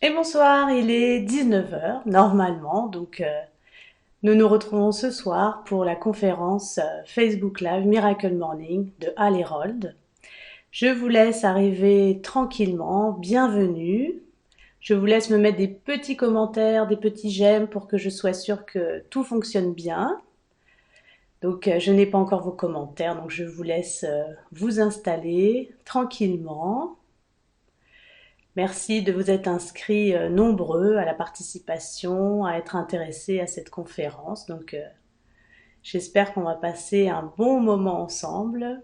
Et bonsoir, il est 19 heures normalement, donc nous nous retrouvons ce soir pour la conférence Facebook Live Miracle Morning de Hal Herold. Je vous laisse arriver tranquillement, bienvenue. Je vous laisse me mettre des petits commentaires, des petits j'aime pour que je sois sûre que tout fonctionne bien. Donc je n'ai pas encore vos commentaires, donc je vous laisse vous installer tranquillement. Merci de vous être inscrits nombreux à la participation, à être intéressés à cette conférence. Donc, j'espère qu'on va passer un bon moment ensemble.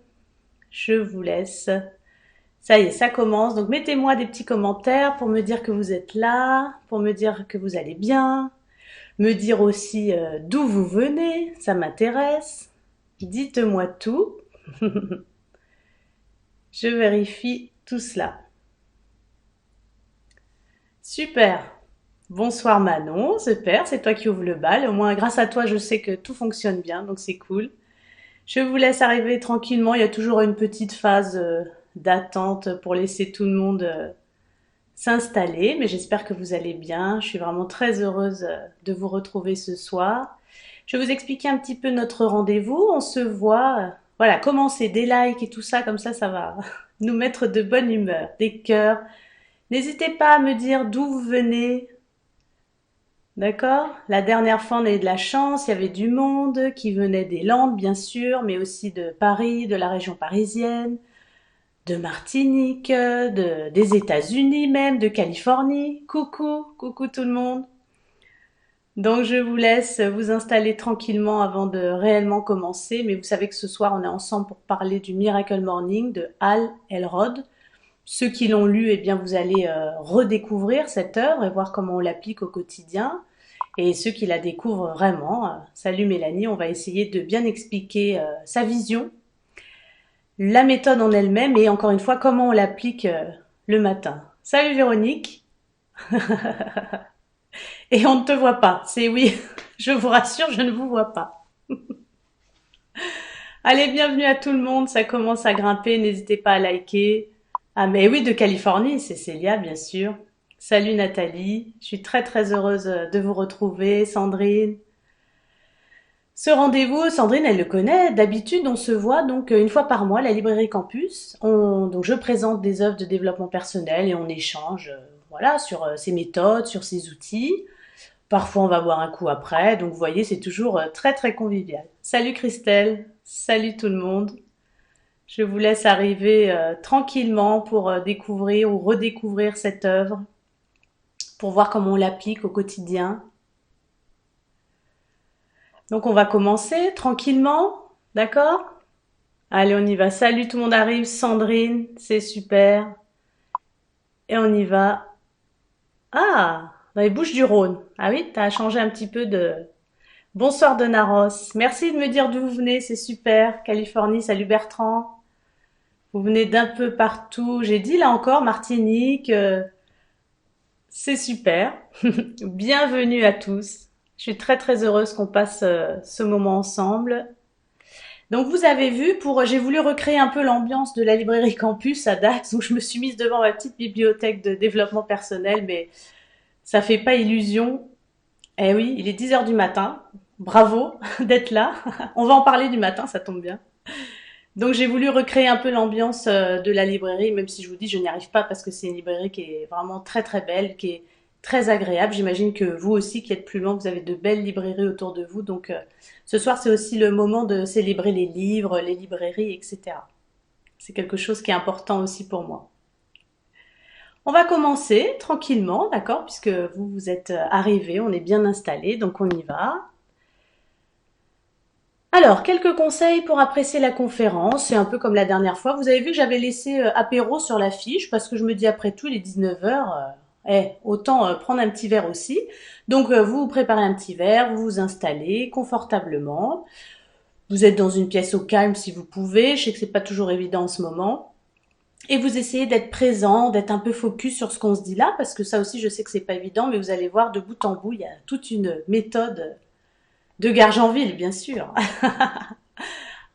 Je vous laisse. Ça y est, ça commence. Donc, mettez-moi des petits commentaires pour me dire que vous êtes là, pour me dire que vous allez bien, me dire aussi d'où vous venez, ça m'intéresse. Dites-moi tout. Je vérifie tout cela. Super. Bonsoir Manon, super, c'est toi qui ouvres le bal. Au moins, grâce à toi, je sais que tout fonctionne bien, donc c'est cool. Je vous laisse arriver tranquillement. Il y a toujours une petite phase d'attente pour laisser tout le monde s'installer, mais j'espère que vous allez bien. Je suis vraiment très heureuse de vous retrouver ce soir. Je vais vous expliquer un petit peu notre rendez-vous. On se voit, voilà, commencez des likes et tout ça, comme ça va nous mettre de bonne humeur, des cœurs. N'hésitez pas à me dire d'où vous venez. D'accord? La dernière fois, on a eu de la chance, il y avait du monde qui venait des Landes, bien sûr, mais aussi de Paris, de la région parisienne, de Martinique, des États-Unis même, de Californie. Coucou, coucou tout le monde. Donc je vous laisse vous installer tranquillement avant de réellement commencer, mais vous savez que ce soir, on est ensemble pour parler du Miracle Morning de Hal Elrod. Ceux qui l'ont lu, eh bien, vous allez redécouvrir cette œuvre et voir comment on l'applique au quotidien. Et ceux qui la découvrent vraiment, salut Mélanie, on va essayer de bien expliquer sa vision, la méthode en elle-même et encore une fois comment on l'applique le matin. Salut Véronique. Et on ne te voit pas, c'est oui, je vous rassure, je ne vous vois pas. Allez, bienvenue à tout le monde, ça commence à grimper, n'hésitez pas à liker. Ah mais oui, de Californie, c'est Célia bien sûr. Salut Nathalie, je suis très très heureuse de vous retrouver, Sandrine. Ce rendez-vous, Sandrine, elle le connaît. D'habitude, on se voit donc une fois par mois à la librairie Campus. Donc, je présente des œuvres de développement personnel et on échange, voilà, sur ses méthodes, sur ses outils. Parfois, on va boire un coup après. Donc, vous voyez, c'est toujours très très convivial. Salut Christelle, salut tout le monde. Je vous laisse arriver tranquillement pour découvrir ou redécouvrir cette œuvre, pour voir comment on l'applique au quotidien. Donc on va commencer tranquillement, d'accord? Allez, on y va. Salut, tout le monde arrive. Sandrine, c'est super. Et on y va. Ah, dans les Bouches-du-Rhône. Ah oui, t'as changé un petit peu de... Bonsoir de Naros. Merci de me dire d'où vous venez, c'est super. Californie, salut Bertrand. Vous venez d'un peu partout. J'ai dit là encore, Martinique. C'est super. Bienvenue à tous. Je suis très très heureuse qu'on passe ce moment ensemble. Donc vous avez vu, j'ai voulu recréer un peu l'ambiance de la librairie Campus à Dax, où je me suis mise devant ma petite bibliothèque de développement personnel, mais ça fait pas illusion. Eh oui, il est 10 heures du matin. Bravo d'être là. On va en parler du matin, ça tombe bien. Donc j'ai voulu recréer un peu l'ambiance de la librairie, même si je vous dis je n'y arrive pas parce que c'est une librairie qui est vraiment très très belle, qui est très agréable. J'imagine que vous aussi qui êtes plus loin, vous avez de belles librairies autour de vous. Donc ce soir c'est aussi le moment de célébrer les livres, les librairies, etc. C'est quelque chose qui est important aussi pour moi. On va commencer tranquillement, d'accord, puisque vous êtes arrivés, on est bien installés, donc on y va. Alors, quelques conseils pour apprécier la conférence. C'est un peu comme la dernière fois. Vous avez vu que j'avais laissé apéro sur la fiche parce que je me dis après tout, il est 19 heures. Autant prendre un petit verre aussi. Donc, vous vous préparez un petit verre, vous vous installez confortablement. Vous êtes dans une pièce au calme si vous pouvez. Je sais que c'est pas toujours évident en ce moment. Et vous essayez d'être présent, d'être un peu focus sur ce qu'on se dit là, parce que ça aussi, je sais que c'est pas évident, mais vous allez voir de bout en bout, il y a toute une méthode de Gargenville, bien sûr.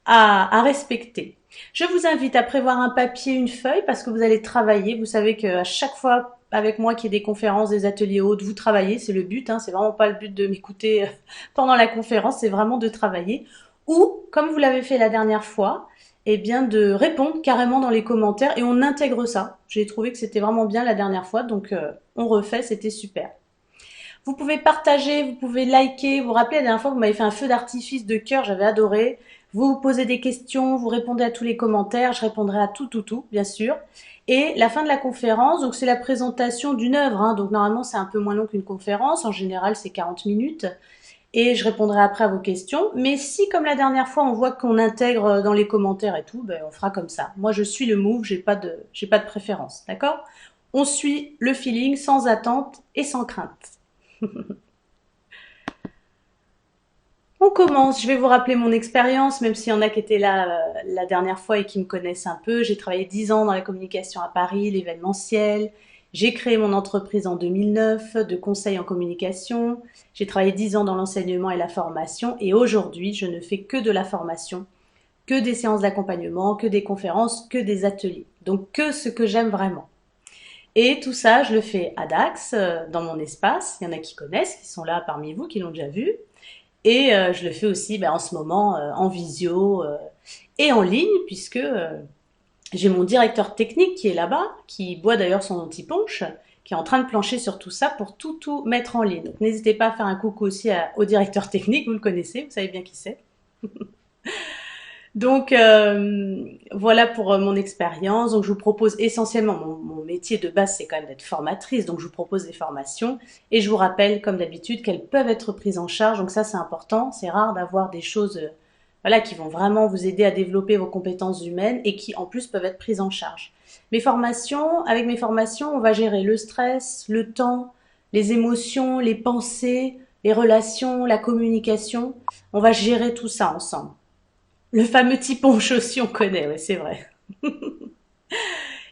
À respecter. Je vous invite à prévoir un papier, une feuille, parce que vous allez travailler. Vous savez qu'à chaque fois, avec moi qu'il y ait des conférences, des ateliers autres, vous travaillez, c'est le but, hein, c'est vraiment pas le but de m'écouter pendant la conférence, c'est vraiment de travailler. Ou, comme vous l'avez fait la dernière fois, eh bien de répondre carrément dans les commentaires et on intègre ça. J'ai trouvé que c'était vraiment bien la dernière fois, donc on refait, c'était super. Vous pouvez partager, vous pouvez liker. Vous vous rappelez la dernière fois, vous m'avez fait un feu d'artifice de cœur, j'avais adoré. Vous posez des questions, vous répondez à tous les commentaires, je répondrai à tout, bien sûr. Et la fin de la conférence, donc c'est la présentation d'une œuvre, hein, donc normalement c'est un peu moins long qu'une conférence, en général c'est 40 minutes, et je répondrai après à vos questions. Mais si, comme la dernière fois, on voit qu'on intègre dans les commentaires et tout, ben, on fera comme ça. Moi je suis le move, j'ai pas de préférence, d'accord? On suit le feeling sans attente et sans crainte. On commence, je vais vous rappeler mon expérience, même s'il y en a qui étaient là la dernière fois et qui me connaissent un peu. J'ai travaillé 10 ans dans la communication à Paris, l'événementiel. J'ai créé mon entreprise en 2009 de conseil en communication. J'ai travaillé 10 ans dans l'enseignement et la formation. Et aujourd'hui, je ne fais que de la formation, que des séances d'accompagnement, que des conférences, que des ateliers. Donc que ce que j'aime vraiment. Et tout ça, je le fais à Dax, dans mon espace. Il y en a qui connaissent, qui sont là parmi vous, qui l'ont déjà vu. Et je le fais aussi en ce moment en visio et en ligne, puisque j'ai mon directeur technique qui est là-bas, qui boit d'ailleurs son anti-punch, qui est en train de plancher sur tout ça pour tout mettre en ligne. Donc n'hésitez pas à faire un coucou aussi au directeur technique, vous le connaissez, vous savez bien qui c'est. Donc voilà pour mon expérience. Donc je vous propose essentiellement, mon métier de base c'est quand même d'être formatrice, donc je vous propose des formations et je vous rappelle comme d'habitude qu'elles peuvent être prises en charge. Donc ça c'est important, c'est rare d'avoir des choses voilà, qui vont vraiment vous aider à développer vos compétences humaines et qui en plus peuvent être prises en charge. Avec mes formations, on va gérer le stress, le temps, les émotions, les pensées, les relations, la communication. On va gérer tout ça ensemble. Le fameux typonche aussi, on connaît, ouais, c'est vrai.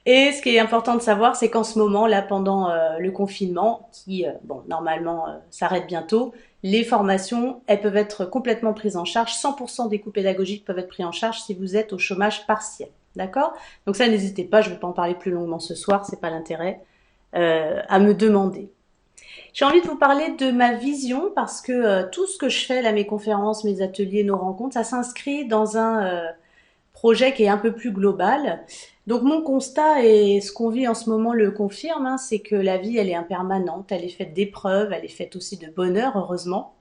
Et ce qui est important de savoir, c'est qu'en ce moment, là, pendant le confinement, qui, bon, normalement, s'arrête bientôt, les formations, elles peuvent être complètement prises en charge. 100% des coûts pédagogiques peuvent être pris en charge si vous êtes au chômage partiel. D'accord? Donc ça, n'hésitez pas, je ne vais pas en parler plus longuement ce soir, c'est pas l'intérêt, à me demander. J'ai envie de vous parler de ma vision parce que tout ce que je fais, là, mes conférences, mes ateliers, nos rencontres, ça s'inscrit dans un projet qui est un peu plus global. Donc mon constat et ce qu'on vit en ce moment le confirme, hein, c'est que la vie, elle est impermanente, elle est faite d'épreuves, elle est faite aussi de bonheur, heureusement.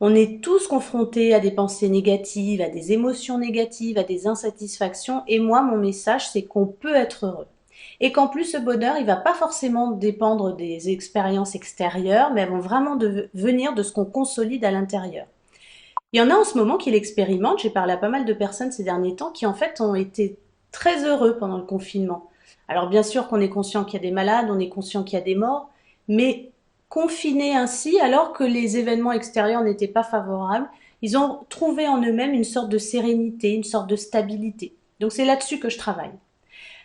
On est tous confrontés à des pensées négatives, à des émotions négatives, à des insatisfactions. Et moi, mon message, c'est qu'on peut être heureux. Et qu'en plus, ce bonheur, il va pas forcément dépendre des expériences extérieures, mais elles vont vraiment venir de ce qu'on consolide à l'intérieur. Il y en a en ce moment qui l'expérimentent. J'ai parlé à pas mal de personnes ces derniers temps qui, en fait, ont été très heureux pendant le confinement. Alors, bien sûr qu'on est conscient qu'il y a des malades, on est conscient qu'il y a des morts, mais confinés ainsi, alors que les événements extérieurs n'étaient pas favorables, ils ont trouvé en eux-mêmes une sorte de sérénité, une sorte de stabilité. Donc, c'est là-dessus que je travaille.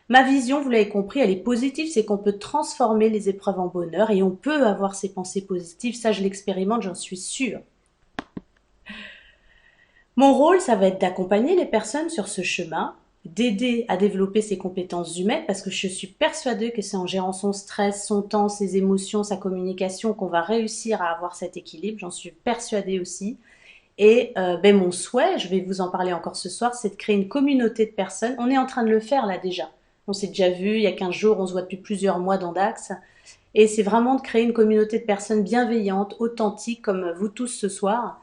Ma vision, vous l'avez compris, elle est positive, c'est qu'on peut transformer les épreuves en bonheur et on peut avoir ces pensées positives. Ça, je l'expérimente, j'en suis sûre. Mon rôle, ça va être d'accompagner les personnes sur ce chemin, d'aider à développer ses compétences humaines parce que je suis persuadée que c'est en gérant son stress, son temps, ses émotions, sa communication qu'on va réussir à avoir cet équilibre. J'en suis persuadée aussi. Et mon souhait, je vais vous en parler encore ce soir, c'est de créer une communauté de personnes. On est en train de le faire là déjà. On s'est déjà vu il y a 15 jours, on se voit depuis plusieurs mois dans Dax. Et c'est vraiment de créer une communauté de personnes bienveillantes, authentiques comme vous tous ce soir.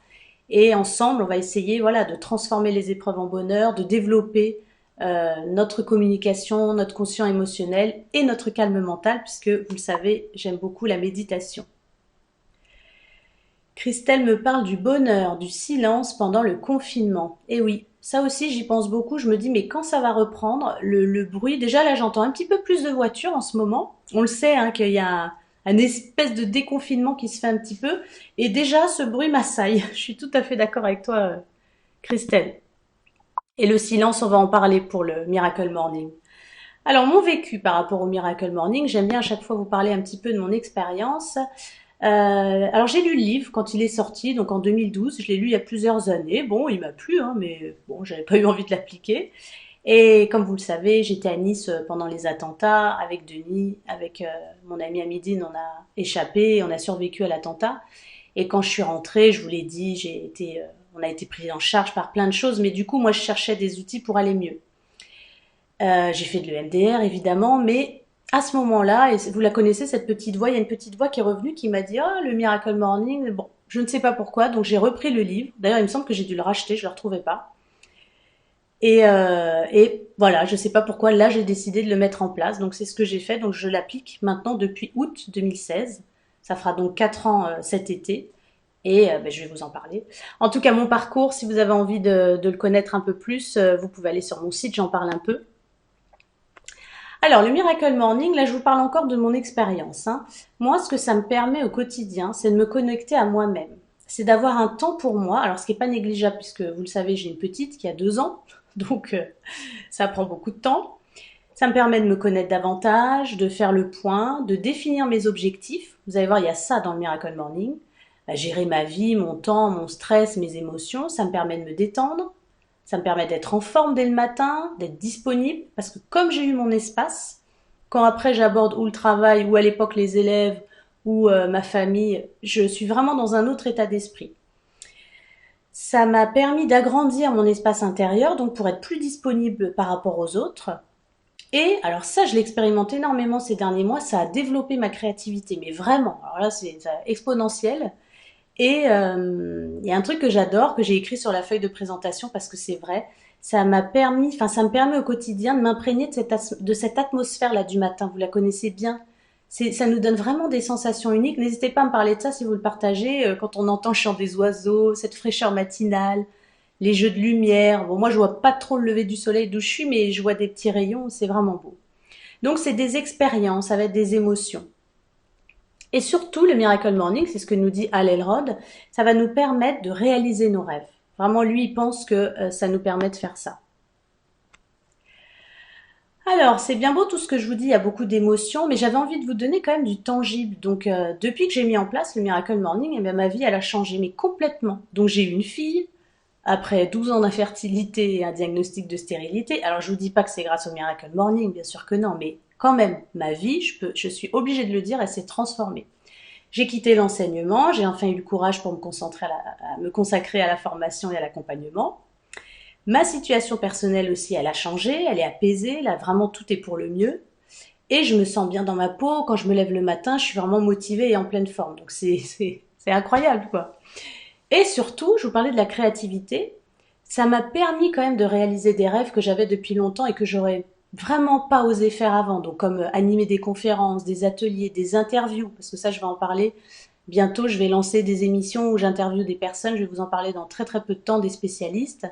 Et ensemble, on va essayer voilà, de transformer les épreuves en bonheur, de développer notre communication, notre quotient émotionnel et notre calme mental, puisque vous le savez, j'aime beaucoup la méditation. Christelle me parle du bonheur, du silence pendant le confinement. Et oui, ça aussi j'y pense beaucoup, je me dis mais quand ça va reprendre, le bruit, déjà là j'entends un petit peu plus de voitures en ce moment, on le sait hein, qu'il y a un espèce de déconfinement qui se fait un petit peu, et déjà ce bruit m'assaille, je suis tout à fait d'accord avec toi Christelle. Et le silence, on va en parler pour le Miracle Morning. Alors mon vécu par rapport au Miracle Morning, j'aime bien à chaque fois vous parler un petit peu de mon expérience. Alors j'ai lu le livre quand il est sorti, donc en 2012, je l'ai lu il y a plusieurs années. Bon, il m'a plu, hein, mais bon, j'avais pas eu envie de l'appliquer. Et comme vous le savez, j'étais à Nice pendant les attentats avec Denis, avec mon ami Amidine, on a échappé, on a survécu à l'attentat. Et quand je suis rentrée, je vous l'ai dit, on a été pris en charge par plein de choses, mais du coup, moi, je cherchais des outils pour aller mieux. J'ai fait de l'EMDR évidemment, mais à ce moment-là, et vous la connaissez cette petite voix, il y a une petite voix qui est revenue qui m'a dit ah le Miracle Morning. Bon, je ne sais pas pourquoi, donc j'ai repris le livre. D'ailleurs, il me semble que j'ai dû le racheter, je le retrouvais pas. Et voilà, je sais pas pourquoi. Là, j'ai décidé de le mettre en place. Donc c'est ce que j'ai fait. Donc je l'applique maintenant depuis août 2016. Ça fera donc 4 ans cet été. Et ben, je vais vous en parler. En tout cas, mon parcours, si vous avez envie de le connaître un peu plus, vous pouvez aller sur mon site, j'en parle un peu. Alors, le Miracle Morning, là, je vous parle encore de mon expérience, hein. Moi, ce que ça me permet au quotidien, c'est de me connecter à moi-même. C'est d'avoir un temps pour moi. Alors, ce qui n'est pas négligeable, puisque vous le savez, j'ai une petite qui a 2 ans, donc ça prend beaucoup de temps. Ça me permet de me connaître davantage, de faire le point, de définir mes objectifs. Vous allez voir, il y a ça dans le Miracle Morning. Gérer ma vie, mon temps, mon stress, mes émotions. Ça me permet de me détendre. Ça me permet d'être en forme dès le matin, d'être disponible, parce que comme j'ai eu mon espace, quand après j'aborde ou le travail, ou à l'époque les élèves, ou ma famille, je suis vraiment dans un autre état d'esprit. Ça m'a permis d'agrandir mon espace intérieur, donc pour être plus disponible par rapport aux autres. Et alors ça, je l'expérimente énormément ces derniers mois, ça a développé ma créativité, mais vraiment, alors là c'est exponentiel. Et il y a un truc que j'adore, que j'ai écrit sur la feuille de présentation parce que c'est vrai, ça m'a permis, enfin ça me permet au quotidien de m'imprégner de cette atmosphère-là du matin. Vous la connaissez bien. Ça nous donne vraiment des sensations uniques. N'hésitez pas à me parler de ça si vous le partagez. Quand on entend le chant des oiseaux, cette fraîcheur matinale, les jeux de lumière. Bon, moi je vois pas trop le lever du soleil d'où je suis, mais je vois des petits rayons. C'est vraiment beau. Donc c'est des expériences avec des émotions. Et surtout, le Miracle Morning, c'est ce que nous dit Hal Elrod, ça va nous permettre de réaliser nos rêves. Vraiment, lui, il pense que ça nous permet de faire ça. Alors, c'est bien beau tout ce que je vous dis, il y a beaucoup d'émotions, mais j'avais envie de vous donner quand même du tangible. Donc, depuis que j'ai mis en place le Miracle Morning, eh bien, ma vie, elle a changé, mais complètement. Donc, j'ai eu une fille, après 12 ans d'infertilité et un diagnostic de stérilité. Alors, je vous dis pas que c'est grâce au Miracle Morning, bien sûr que non, mais quand même, ma vie, je suis obligée de le dire, elle s'est transformée. J'ai quitté l'enseignement, j'ai enfin eu le courage pour me consacrer à la formation et à l'accompagnement. Ma situation personnelle aussi, elle a changé, elle est apaisée, là vraiment tout est pour le mieux. Et je me sens bien dans ma peau, quand je me lève le matin, je suis vraiment motivée et en pleine forme. Donc c'est incroyable quoi. Et surtout, je vous parlais de la créativité, ça m'a permis quand même de réaliser des rêves que j'avais depuis longtemps et que j'aurais vraiment pas osé faire avant. Donc comme animer des conférences, des ateliers, des interviews, parce que ça je vais en parler. Bientôt, je vais lancer des émissions où j'interviewe des personnes, je vais vous en parler dans très très peu de temps, des spécialistes.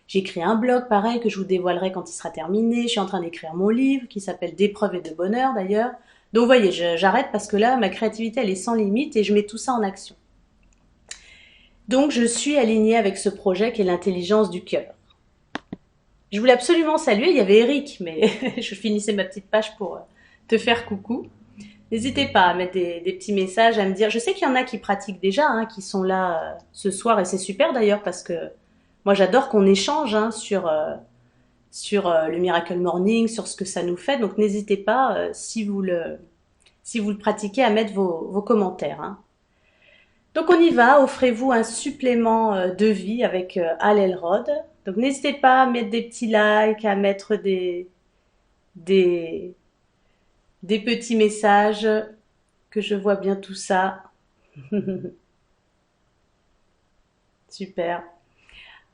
J'ai écrit un blog pareil que je vous dévoilerai quand il sera terminé. Je suis en train d'écrire mon livre qui s'appelle D'épreuves et de bonheur d'ailleurs. Donc vous voyez, j'arrête parce que là, ma créativité, elle est sans limite et je mets tout ça en action. Donc je suis alignée avec ce projet qui est l'intelligence du cœur. Je voulais absolument saluer, il y avait Eric, mais je finissais ma petite page pour te faire coucou. N'hésitez pas à mettre des petits messages, à me dire. Je sais qu'il y en a qui pratiquent déjà, hein, qui sont là ce soir, et c'est super d'ailleurs parce que moi j'adore qu'on échange hein, sur le Miracle Morning, sur ce que ça nous fait. Donc n'hésitez pas, si vous le pratiquez, à mettre vos commentaires. Hein. Donc on y va, offrez-vous un supplément de vie avec Hal Elrod. Donc n'hésitez pas à mettre des petits likes, à mettre des, des petits messages, que je vois bien tout ça. Super.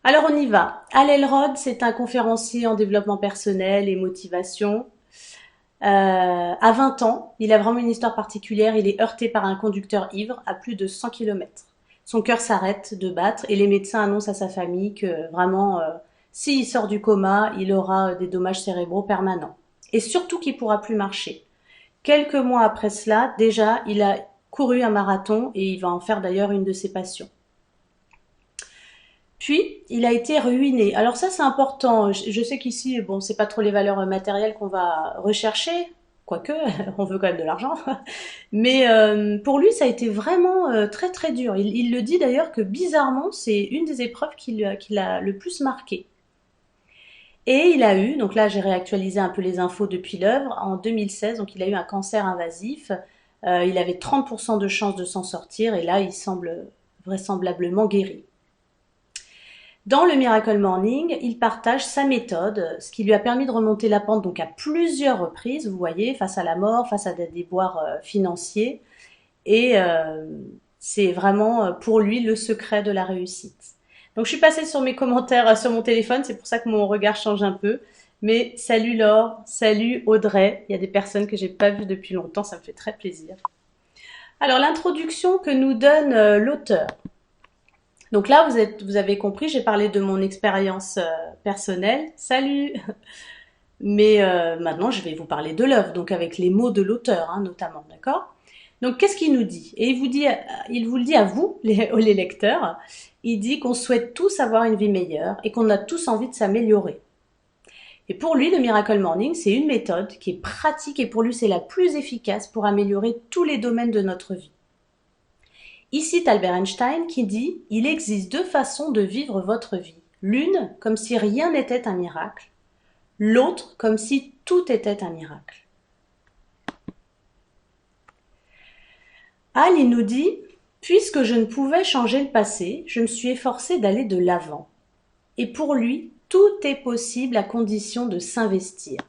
Alors on y va. Hal Elrod, c'est un conférencier en développement personnel et motivation. À 20 ans, il a vraiment une histoire particulière. Il est heurté par un conducteur ivre à plus de 100 km. Son cœur s'arrête de battre et les médecins annoncent à sa famille que vraiment, s'il sort du coma, il aura des dommages cérébraux permanents. Et surtout qu'il pourra plus marcher. Quelques mois après cela, déjà, il a couru un marathon et il va en faire d'ailleurs une de ses passions. Puis, il a été ruiné. Alors ça, c'est important. Je sais qu'ici, bon, c'est pas trop les valeurs matérielles qu'on va rechercher, quoique, on veut quand même de l'argent. Mais pour lui, ça a été vraiment très très dur. Il le dit d'ailleurs que bizarrement, c'est une des épreuves qui l'a le plus marqué. Et il a eu, donc là j'ai réactualisé un peu les infos depuis l'œuvre, en 2016, donc il a eu un cancer invasif. Il avait 30% de chances de s'en sortir et là il semble vraisemblablement guéri. Dans le Miracle Morning, il partage sa méthode, ce qui lui a permis de remonter la pente donc à plusieurs reprises, vous voyez, face à la mort, face à des déboires financiers. Et c'est vraiment pour lui le secret de la réussite. Donc je suis passée sur mes commentaires sur mon téléphone, c'est pour ça que mon regard change un peu. Mais salut Laure, salut Audrey, il y a des personnes que j'ai pas vues depuis longtemps, ça me fait très plaisir. Alors l'introduction que nous donne l'auteur. Donc là, vous avez compris, j'ai parlé de mon expérience personnelle. Salut. Mais maintenant, je vais vous parler de l'œuvre, donc avec les mots de l'auteur, hein, notamment, d'accord? Donc, qu'est-ce qu'il nous dit? Et il vous le dit à vous, les lecteurs. Il dit qu'on souhaite tous avoir une vie meilleure et qu'on a tous envie de s'améliorer. Et pour lui, le Miracle Morning, c'est une méthode qui est pratique et pour lui, c'est la plus efficace pour améliorer tous les domaines de notre vie. Ici, Albert Einstein qui dit « Il existe deux façons de vivre votre vie. L'une, comme si rien n'était un miracle. L'autre, comme si tout était un miracle. » Al, il nous dit « Puisque je ne pouvais changer le passé, je me suis efforcé d'aller de l'avant. Et pour lui, tout est possible à condition de s'investir. »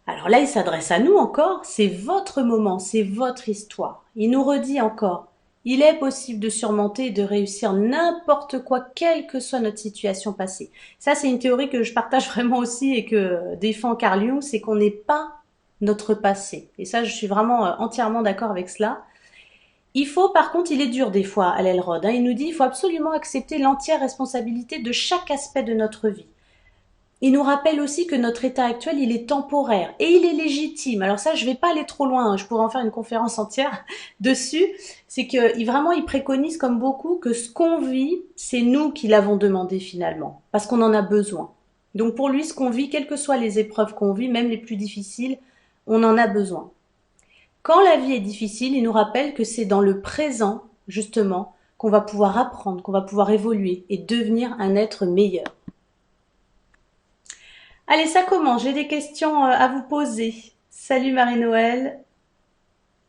Alors là, il s'adresse à nous encore, c'est votre moment, c'est votre histoire. Il nous redit encore, il est possible de surmonter et de réussir n'importe quoi, quelle que soit notre situation passée. Ça, c'est une théorie que je partage vraiment aussi et que défend Carl Jung, c'est qu'on n'est pas notre passé. Et ça, je suis vraiment entièrement d'accord avec cela. Il faut, par contre, il est dur des fois à l'Elrod, hein, il nous dit, il faut absolument accepter l'entière responsabilité de chaque aspect de notre vie. Il nous rappelle aussi que notre état actuel, il est temporaire et il est légitime. Alors ça, je vais pas aller trop loin, hein, je pourrais en faire une conférence entière dessus. C'est que vraiment, il préconise comme beaucoup que ce qu'on vit, c'est nous qui l'avons demandé finalement, parce qu'on en a besoin. Donc pour lui, ce qu'on vit, quelles que soient les épreuves qu'on vit, même les plus difficiles, on en a besoin. Quand la vie est difficile, il nous rappelle que c'est dans le présent, justement, qu'on va pouvoir apprendre, qu'on va pouvoir évoluer et devenir un être meilleur. Allez, ça commence. J'ai des questions à vous poser. Salut Marie-Noël.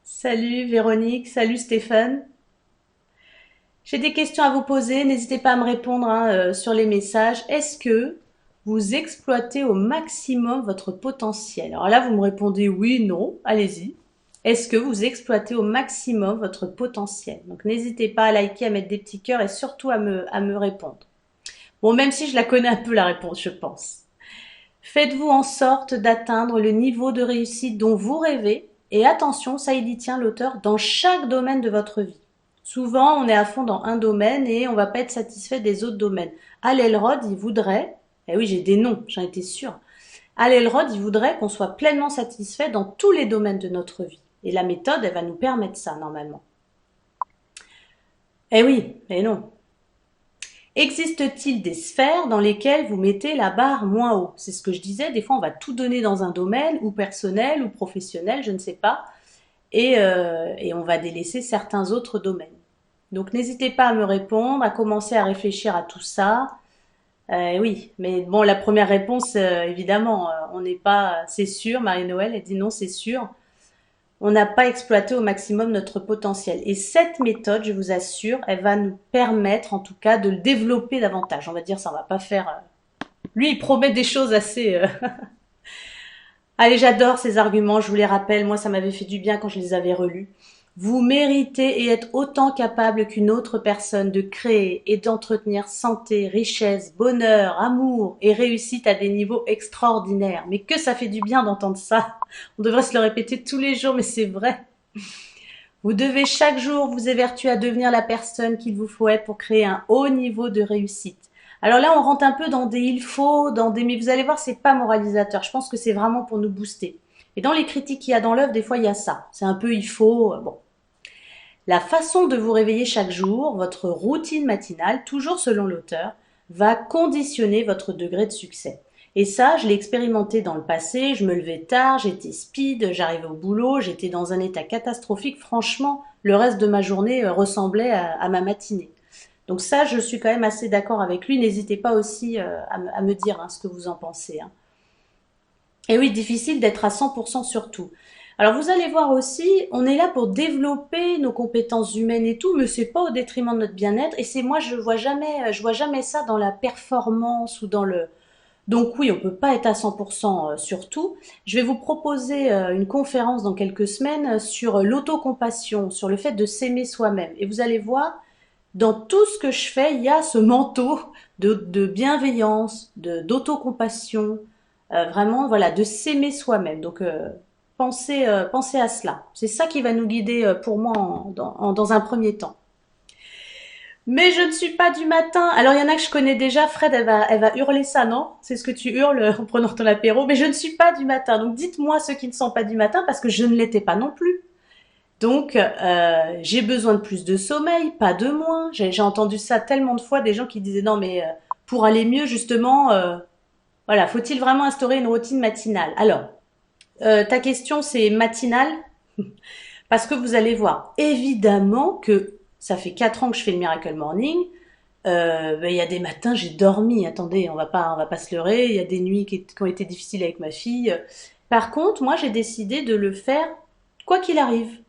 Salut Véronique. Salut Stéphane. J'ai des questions à vous poser. N'hésitez pas à me répondre hein, sur les messages. Est-ce que vous exploitez au maximum votre potentiel? Alors là, vous me répondez oui, non. Allez-y. Est-ce que vous exploitez au maximum votre potentiel? Donc n'hésitez pas à liker, à mettre des petits cœurs et surtout à me répondre. Bon, même si je la connais un peu la réponse, je pense. Faites-vous en sorte d'atteindre le niveau de réussite dont vous rêvez et attention, ça il y tient l'auteur, dans chaque domaine de votre vie. Souvent, on est à fond dans un domaine et on va pas être satisfait des autres domaines. Al Elrod, il voudrait, eh oui j'ai des noms, j'en étais sûre, Al Elrod, il voudrait qu'on soit pleinement satisfait dans tous les domaines de notre vie. Et la méthode, elle va nous permettre ça normalement. Eh oui, mais non. Existe-t-il des sphères dans lesquelles vous mettez la barre moins haut? C'est ce que je disais, des fois on va tout donner dans un domaine, ou personnel, ou professionnel, je ne sais pas, et on va délaisser certains autres domaines. Donc n'hésitez pas à me répondre, à commencer à réfléchir à tout ça. Oui, mais bon, la première réponse, évidemment, on n'est pas, c'est sûr, Marie-Noël, elle dit non, c'est sûr. On n'a pas exploité au maximum notre potentiel. Et cette méthode, je vous assure, elle va nous permettre en tout cas de le développer davantage. On va dire ça, on va pas faire... Lui, il promet des choses assez... Allez, j'adore ces arguments, je vous les rappelle. Moi, ça m'avait fait du bien quand je les avais relus. Vous méritez et êtes autant capable qu'une autre personne de créer et d'entretenir santé, richesse, bonheur, amour et réussite à des niveaux extraordinaires. Mais que ça fait du bien d'entendre ça. On devrait se le répéter tous les jours, mais c'est vrai. Vous devez chaque jour vous évertuer à devenir la personne qu'il vous faut être pour créer un haut niveau de réussite. Alors là, on rentre un peu dans des il faut, mais vous allez voir, c'est pas moralisateur. Je pense que c'est vraiment pour nous booster. Et dans les critiques qu'il y a dans l'œuvre, des fois, il y a ça. C'est un peu il faut, bon. La façon de vous réveiller chaque jour, votre routine matinale, toujours selon l'auteur, va conditionner votre degré de succès. Et ça, je l'ai expérimenté dans le passé, je me levais tard, j'étais speed, j'arrivais au boulot, j'étais dans un état catastrophique. Franchement, le reste de ma journée ressemblait à ma matinée. Donc ça, je suis quand même assez d'accord avec lui. N'hésitez pas aussi à me dire ce que vous en pensez. Hein. Et oui, difficile d'être à 100% sur tout. Alors vous allez voir aussi, on est là pour développer nos compétences humaines et tout, mais c'est pas au détriment de notre bien-être. Et c'est moi, je vois jamais ça dans la performance ou dans le. Donc oui, on peut pas être à 100% sur tout. Je vais vous proposer une conférence dans quelques semaines sur l'autocompassion, sur le fait de s'aimer soi-même. Et vous allez voir, dans tout ce que je fais, il y a ce manteau de bienveillance, d'autocompassion, vraiment, voilà, de s'aimer soi-même. Donc, pensez à cela. C'est ça qui va nous guider pour moi dans un premier temps. Mais je ne suis pas du matin. Alors, il y en a que je connais déjà. Fred, elle va hurler ça, non? C'est ce que tu hurles en prenant ton apéro. Mais je ne suis pas du matin. Donc, dites-moi ceux qui ne sont pas du matin parce que je ne l'étais pas non plus. Donc, j'ai besoin de plus de sommeil, pas de moins. J'ai entendu ça tellement de fois, des gens qui disaient non, mais pour aller mieux, justement, voilà, faut-il vraiment instaurer une routine matinale? Alors, ta question, c'est matinale, parce que vous allez voir, évidemment que ça fait 4 ans que je fais le Miracle Morning. Ben, il y a des matins, j'ai dormi. Attendez, on va pas se leurrer. Il y a des nuits qui ont été difficiles avec ma fille. Par contre, moi, j'ai décidé de le faire quoi qu'il arrive.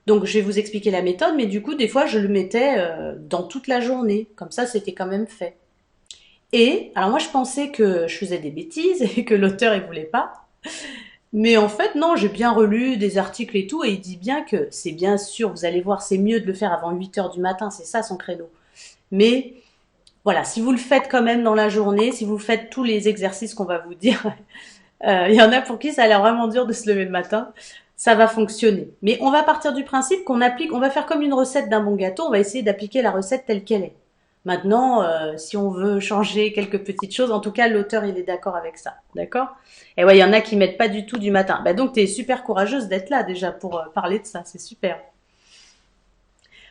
Donc, je vais vous expliquer la méthode, mais du coup, des fois, je le mettais dans toute la journée. Comme ça, c'était quand même fait. Et, alors moi, je pensais que je faisais des bêtises et que l'auteur, il voulait pas. Mais en fait, non, j'ai bien relu des articles et tout, et il dit bien que c'est bien sûr, vous allez voir, c'est mieux de le faire avant 8 heures du matin, c'est ça son créneau. Mais voilà, si vous le faites quand même dans la journée, si vous faites tous les exercices qu'on va vous dire, il y en a pour qui ça a l'air vraiment dur de se lever le matin, ça va fonctionner. Mais on va partir du principe qu'on applique, on va faire comme une recette d'un bon gâteau, on va essayer d'appliquer la recette telle qu'elle est. Maintenant, si on veut changer quelques petites choses, en tout cas, l'auteur, il est d'accord avec ça. D'accord? Et ouais, il y en a qui mettent pas du tout du matin. Bah donc, t'es super courageuse d'être là déjà pour parler de ça. C'est super.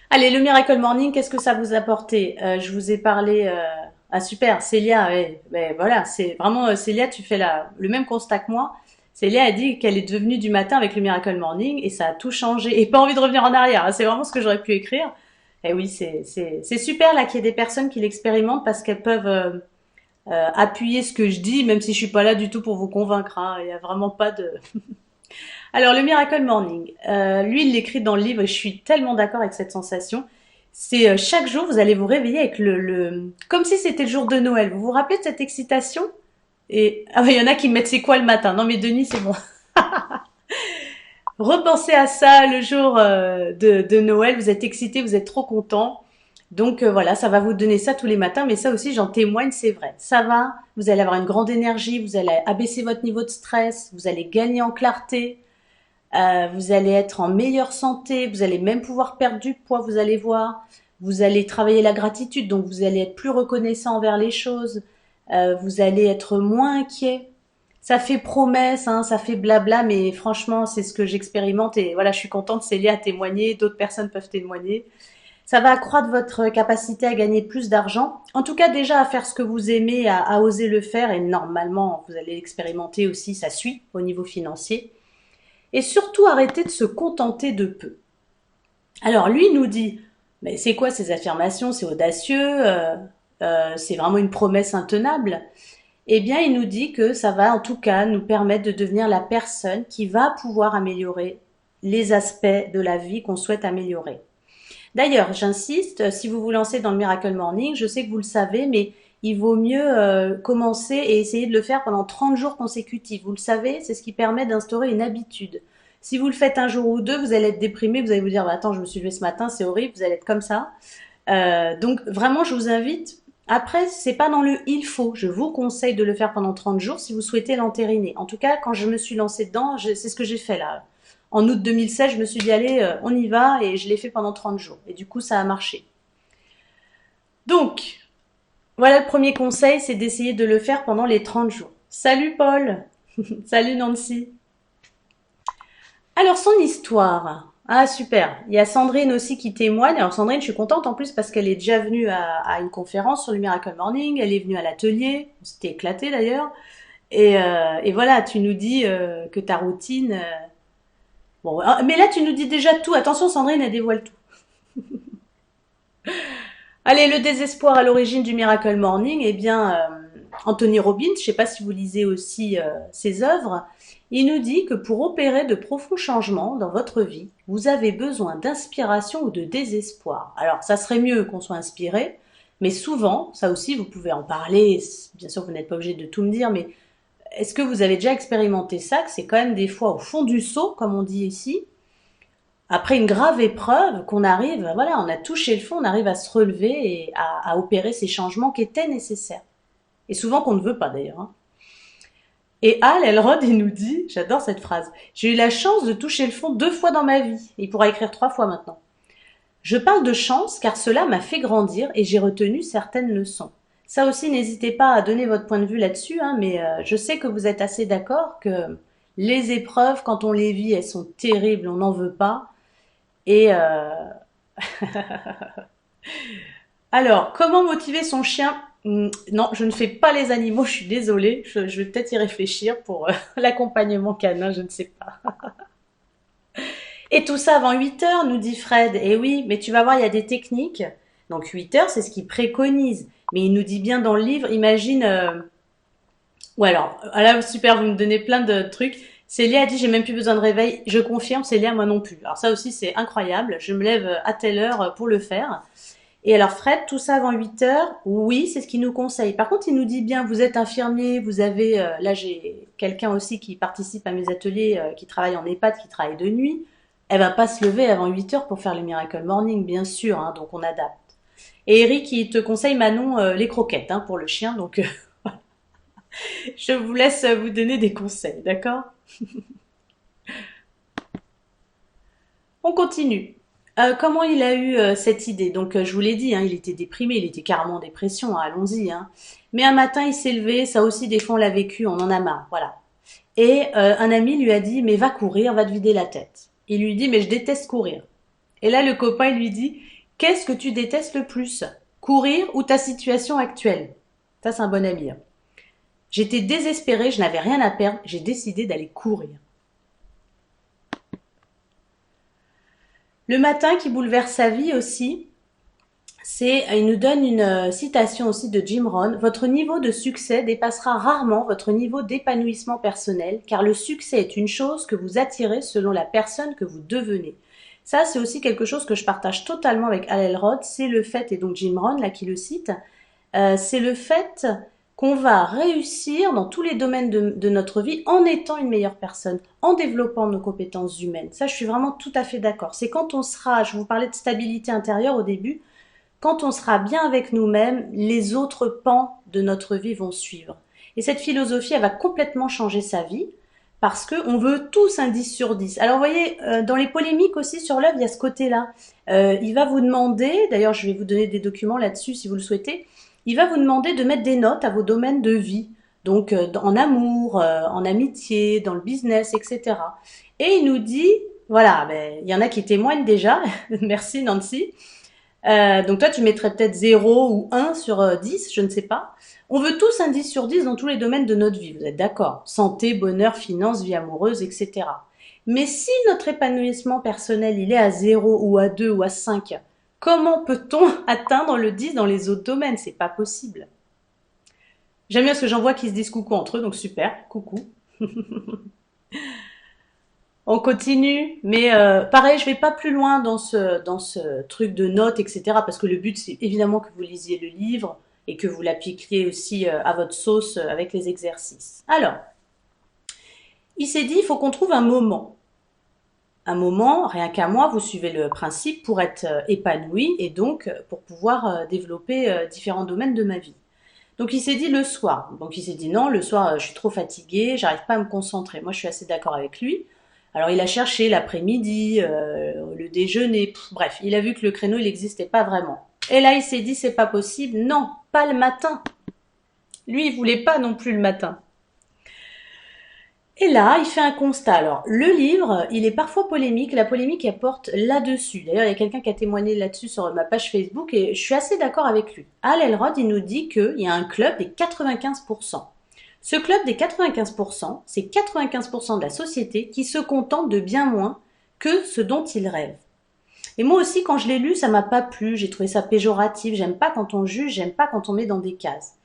Allez, le Miracle Morning, qu'est-ce que ça vous a apporté? Je vous ai parlé. Ah super, Célia, ouais, ouais, voilà, c'est vraiment Célia, tu fais le même constat que moi. Célia a dit qu'elle est devenue du matin avec le Miracle Morning et ça a tout changé. Et pas envie de revenir en arrière, hein, c'est vraiment ce que j'aurais pu écrire. Et oui, c'est super là qu'il y ait des personnes qui l'expérimentent parce qu'elles peuvent appuyer ce que je dis, même si je suis pas là du tout pour vous convaincre. Hein. Il y a vraiment pas de. Alors le Miracle Morning, lui il l'écrit dans le livre et je suis tellement d'accord avec cette sensation. C'est chaque jour vous allez vous réveiller avec comme si c'était le jour de Noël. Vous vous rappelez de cette excitation? Et ah il y en a qui me mettent c'est quoi le matin? Non mais Denis c'est bon. Repensez à ça le jour de Noël. Vous êtes excité, vous êtes trop content. Donc voilà, ça va vous donner ça tous les matins, mais ça aussi j'en témoigne, c'est vrai. Ça va, vous allez avoir une grande énergie, vous allez abaisser votre niveau de stress, vous allez gagner en clarté, vous allez être en meilleure santé, vous allez même pouvoir perdre du poids, vous allez voir. Vous allez travailler la gratitude, donc vous allez être plus reconnaissant envers les choses, vous allez être moins inquiet. Ça fait promesse, hein, ça fait blabla, mais franchement, c'est ce que j'expérimente et voilà, je suis contente, Célia a témoigné, d'autres personnes peuvent témoigner. Ça va accroître votre capacité à gagner plus d'argent. En tout cas, déjà à faire ce que vous aimez, à oser le faire, et normalement, vous allez l'expérimenter aussi, ça suit au niveau financier. Et surtout, arrêter de se contenter de peu. Alors, lui nous dit, mais c'est quoi ces affirmations? C'est audacieux, c'est vraiment une promesse intenable. Eh bien, il nous dit que ça va en tout cas nous permettre de devenir la personne qui va pouvoir améliorer les aspects de la vie qu'on souhaite améliorer. D'ailleurs, j'insiste, si vous vous lancez dans le Miracle Morning, je sais que vous le savez, mais il vaut mieux commencer et essayer de le faire pendant 30 jours consécutifs. Vous le savez, c'est ce qui permet d'instaurer une habitude. Si vous le faites un jour ou deux, vous allez être déprimé, vous allez vous dire, bah, attends, je me suis levé ce matin, c'est horrible, vous allez être comme ça. Donc vraiment, je vous invite. Après, c'est pas dans le il faut. Je vous conseille de le faire pendant 30 jours si vous souhaitez l'entériner. En tout cas, quand je me suis lancée dedans, c'est ce que j'ai fait là. En août 2016, je me suis dit, allez, on y va, et je l'ai fait pendant 30 jours. Et du coup, ça a marché. Donc, voilà le premier conseil, c'est d'essayer de le faire pendant les 30 jours. Salut Paul. Salut Nancy. Alors, son histoire. Ah, super. Il y a Sandrine aussi qui témoigne. Alors, Sandrine, je suis contente en plus parce qu'elle est déjà venue à une conférence sur le Miracle Morning. Elle est venue à l'atelier. On s'était éclaté d'ailleurs. Et voilà, tu nous dis que ta routine. Bon, mais là, tu nous dis déjà tout. Attention, Sandrine, elle dévoile tout. Allez, le désespoir à l'origine du Miracle Morning, eh bien, Anthony Robbins, je ne sais pas si vous lisez aussi ses œuvres, il nous dit que pour opérer de profonds changements dans votre vie, vous avez besoin d'inspiration ou de désespoir. Alors, ça serait mieux qu'on soit inspiré, mais souvent, ça aussi, vous pouvez en parler, bien sûr, vous n'êtes pas obligé de tout me dire, mais est-ce que vous avez déjà expérimenté ça, que c'est quand même des fois au fond du seau, comme on dit ici, après une grave épreuve, qu'on arrive, voilà, on a touché le fond, on arrive à se relever et à opérer ces changements qui étaient nécessaires. Et souvent qu'on ne veut pas d'ailleurs, hein. Et Hal Elrod, il nous dit, j'adore cette phrase, j'ai eu la chance de toucher le fond 2 fois dans ma vie. Il pourra écrire 3 fois maintenant. Je parle de chance car cela m'a fait grandir et j'ai retenu certaines leçons. Ça aussi, n'hésitez pas à donner votre point de vue là-dessus, hein, mais je sais que vous êtes assez d'accord que les épreuves, quand on les vit, elles sont terribles, on n'en veut pas. Et alors, comment motiver son chien? Non, je ne fais pas les animaux, je suis désolée. Je vais peut-être y réfléchir pour l'accompagnement canin, je ne sais pas. Et tout ça avant 8 heures, nous dit Fred. Eh oui, mais tu vas voir, il y a des techniques. Donc 8 heures, c'est ce qu'il préconise. Mais il nous dit bien dans le livre, imagine... ou alors, ah là, super, vous me donnez plein de trucs. Célia a dit, j'ai même plus besoin de réveil. Je confirme, Célia, moi non plus. Alors ça aussi, c'est incroyable. Je me lève à telle heure pour le faire. Et alors Fred, tout ça avant 8 heures, oui, c'est ce qu'il nous conseille. Par contre, il nous dit bien, vous êtes infirmier, vous avez, là j'ai quelqu'un aussi qui participe à mes ateliers, qui travaille en EHPAD, qui travaille de nuit. Elle va pas se lever avant 8 heures pour faire le Miracle Morning, bien sûr, hein, donc on adapte. Et Eric, il te conseille, Manon, les croquettes, hein, pour le chien, donc je vous laisse vous donner des conseils, d'accord? On continue. Comment il a eu cette idée? Donc, je vous l'ai dit, hein, il était déprimé, il était carrément en dépression, hein, allons-y, hein. Mais un matin, il s'est levé, ça aussi, des fois, on l'a vécu, on en a marre, voilà. Et un ami lui a dit, mais va courir, va te vider la tête. Il lui dit, mais je déteste courir. Et là, le copain, il lui dit, qu'est-ce que tu détestes le plus? Courir ou ta situation actuelle? Ça, c'est un bon ami, hein. J'étais désespérée, je n'avais rien à perdre, j'ai décidé d'aller courir. Le matin qui bouleverse sa vie aussi, il nous donne une citation aussi de Jim Rohn. Votre niveau de succès dépassera rarement votre niveau d'épanouissement personnel, car le succès est une chose que vous attirez selon la personne que vous devenez. Ça, c'est aussi quelque chose que je partage totalement avec Hal Elrod. C'est le fait, et donc Jim Rohn, là, qui le cite, c'est le fait qu'on va réussir dans tous les domaines de notre vie en étant une meilleure personne, en développant nos compétences humaines. Ça, je suis vraiment tout à fait d'accord. C'est quand on sera, je vous parlais de stabilité intérieure au début, quand on sera bien avec nous-mêmes, les autres pans de notre vie vont suivre. Et cette philosophie, elle va complètement changer sa vie parce qu'on veut tous un 10 sur 10. Alors vous voyez, dans les polémiques aussi sur l'œuvre, il y a ce côté-là. Il va vous demander, d'ailleurs je vais vous donner des documents là-dessus si vous le souhaitez, il va vous demander de mettre des notes à vos domaines de vie. Donc en amour, en amitié, dans le business, etc. Et il nous dit, voilà, ben, il y en a qui témoignent déjà, merci Nancy. Donc toi, tu mettrais peut-être 0 ou 1 sur 10, je ne sais pas. On veut tous un 10 sur 10 dans tous les domaines de notre vie, vous êtes d'accord? Santé, bonheur, finances, vie amoureuse, etc. Mais si notre épanouissement personnel, il est à 0 ou à 2 ou à 5, comment peut-on atteindre le 10 dans les autres domaines? C'est pas possible. J'aime bien parce que j'en vois qui se disent coucou entre eux, donc super, coucou. On continue, mais pareil, je vais pas plus loin dans ce truc de notes, etc. Parce que le but, c'est évidemment que vous lisiez le livre et que vous l'appliquiez aussi à votre sauce avec les exercices. Alors, il s'est dit, il faut qu'on trouve un moment. Un moment, rien qu'à moi, vous suivez le principe pour être épanoui et donc pour pouvoir développer différents domaines de ma vie. Donc il s'est dit le soir. Donc il s'est dit non, le soir je suis trop fatiguée, j'arrive pas à me concentrer. Moi je suis assez d'accord avec lui. Alors il a cherché l'après-midi, le déjeuner, bref, il a vu que le créneau il n'existait pas vraiment. Et là il s'est dit c'est pas possible, non, pas le matin. Lui il voulait pas non plus le matin. Et là, il fait un constat. Alors, le livre, il est parfois polémique. La polémique, elle porte là-dessus. D'ailleurs, il y a quelqu'un qui a témoigné là-dessus sur ma page Facebook et je suis assez d'accord avec lui. Hal Elrod, il nous dit qu'il y a un club des 95%. Ce club des 95%, c'est 95% de la société qui se contente de bien moins que ce dont il rêve. Et moi aussi, quand je l'ai lu, ça m'a pas plu. J'ai trouvé ça péjoratif. J'aime pas quand on juge, j'aime pas quand on met dans des cases.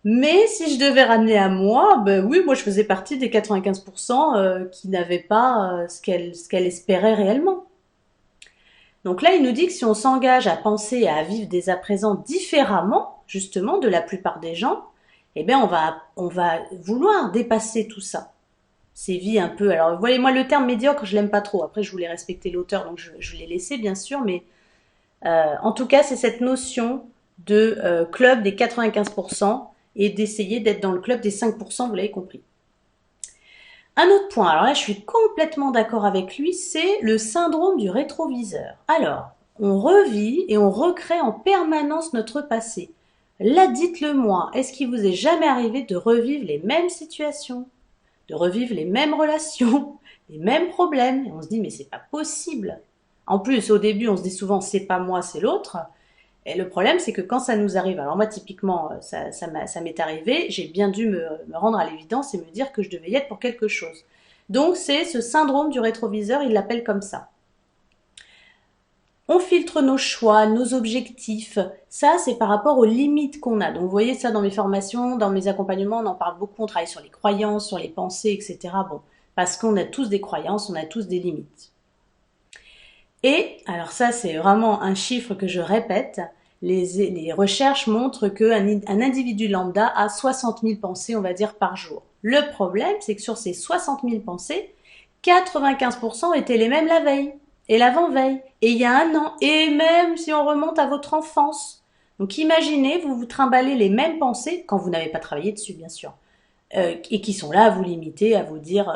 Mais si je devais ramener à moi, ben oui, moi je faisais partie des 95% qui n'avaient pas ce qu'elle espérait réellement. Donc là, il nous dit que si on s'engage à penser et à vivre dès à présent différemment, justement, de la plupart des gens, eh bien, on va vouloir dépasser tout ça. Ces vies un peu. Alors, voyez-moi, le terme médiocre, je l'aime pas trop. Après, je voulais respecter l'auteur, donc je l'ai laissé, bien sûr, mais en tout cas, c'est cette notion de club des 95% et d'essayer d'être dans le club des 5%, vous l'avez compris. Un autre point, alors là je suis complètement d'accord avec lui, c'est le syndrome du rétroviseur. Alors, on revit et on recrée en permanence notre passé. Là, dites-le moi, est-ce qu'il vous est jamais arrivé de revivre les mêmes situations, de revivre les mêmes relations, les mêmes problèmes? Et on se dit, mais c'est pas possible. En plus, au début, on se dit souvent, c'est pas moi, c'est l'autre. Et le problème, c'est que quand ça nous arrive, alors moi typiquement, ça m'est arrivé, j'ai bien dû me rendre à l'évidence et me dire que je devais y être pour quelque chose. Donc c'est ce syndrome du rétroviseur, il l'appelle comme ça. On filtre nos choix, nos objectifs. Ça, c'est par rapport aux limites qu'on a. Donc vous voyez ça dans mes formations, dans mes accompagnements, on en parle beaucoup, on travaille sur les croyances, sur les pensées, etc. Bon, parce qu'on a tous des croyances, on a tous des limites. Et, alors ça c'est vraiment un chiffre que je répète, les recherches montrent qu'un individu lambda a 60 000 pensées, on va dire, par jour. Le problème, c'est que sur ces 60 000 pensées, 95% étaient les mêmes la veille, et l'avant-veille, et il y a un an, et même si on remonte à votre enfance. Donc imaginez, vous vous trimballez les mêmes pensées, quand vous n'avez pas travaillé dessus, bien sûr, et qui sont là à vous limiter, à vous dire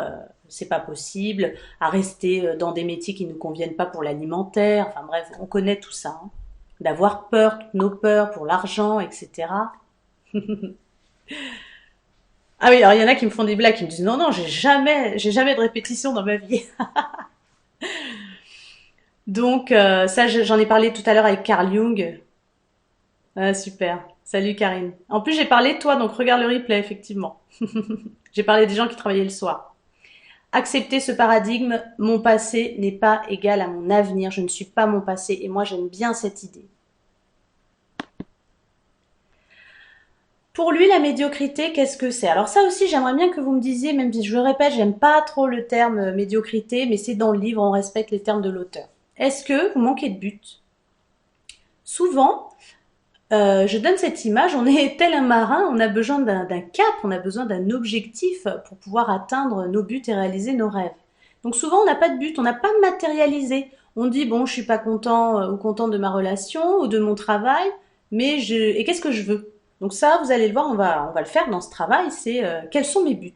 c'est pas possible, à rester dans des métiers qui ne nous conviennent pas pour l'alimentaire, enfin bref, on connaît tout ça, hein. D'avoir peur, toutes nos peurs pour l'argent, etc. Ah oui, alors il y en a qui me font des blagues, qui me disent non, non, j'ai jamais de répétition dans ma vie. Donc ça, j'en ai parlé tout à l'heure avec Carl Jung. Ah, super. Salut Karine. En plus, j'ai parlé de toi, donc regarde le replay, effectivement. J'ai parlé des gens qui travaillaient le soir. Accepter ce paradigme, mon passé n'est pas égal à mon avenir, je ne suis pas mon passé, et moi j'aime bien cette idée. Pour lui, la médiocrité, qu'est-ce que c'est? Alors ça aussi, j'aimerais bien que vous me disiez, même si je le répète, j'aime pas trop le terme médiocrité, mais c'est dans le livre, on respecte les termes de l'auteur. Est-ce que vous manquez de but? Souvent, je donne cette image, on est tel un marin, on a besoin d'un cap, on a besoin d'un objectif pour pouvoir atteindre nos buts et réaliser nos rêves. Donc souvent, on n'a pas de but, on n'a pas matérialisé. On dit, bon, je suis pas content ou contente de ma relation ou de mon travail, et qu'est-ce que je veux? Donc ça, vous allez le voir, on va le faire dans ce travail, c'est quels sont mes buts?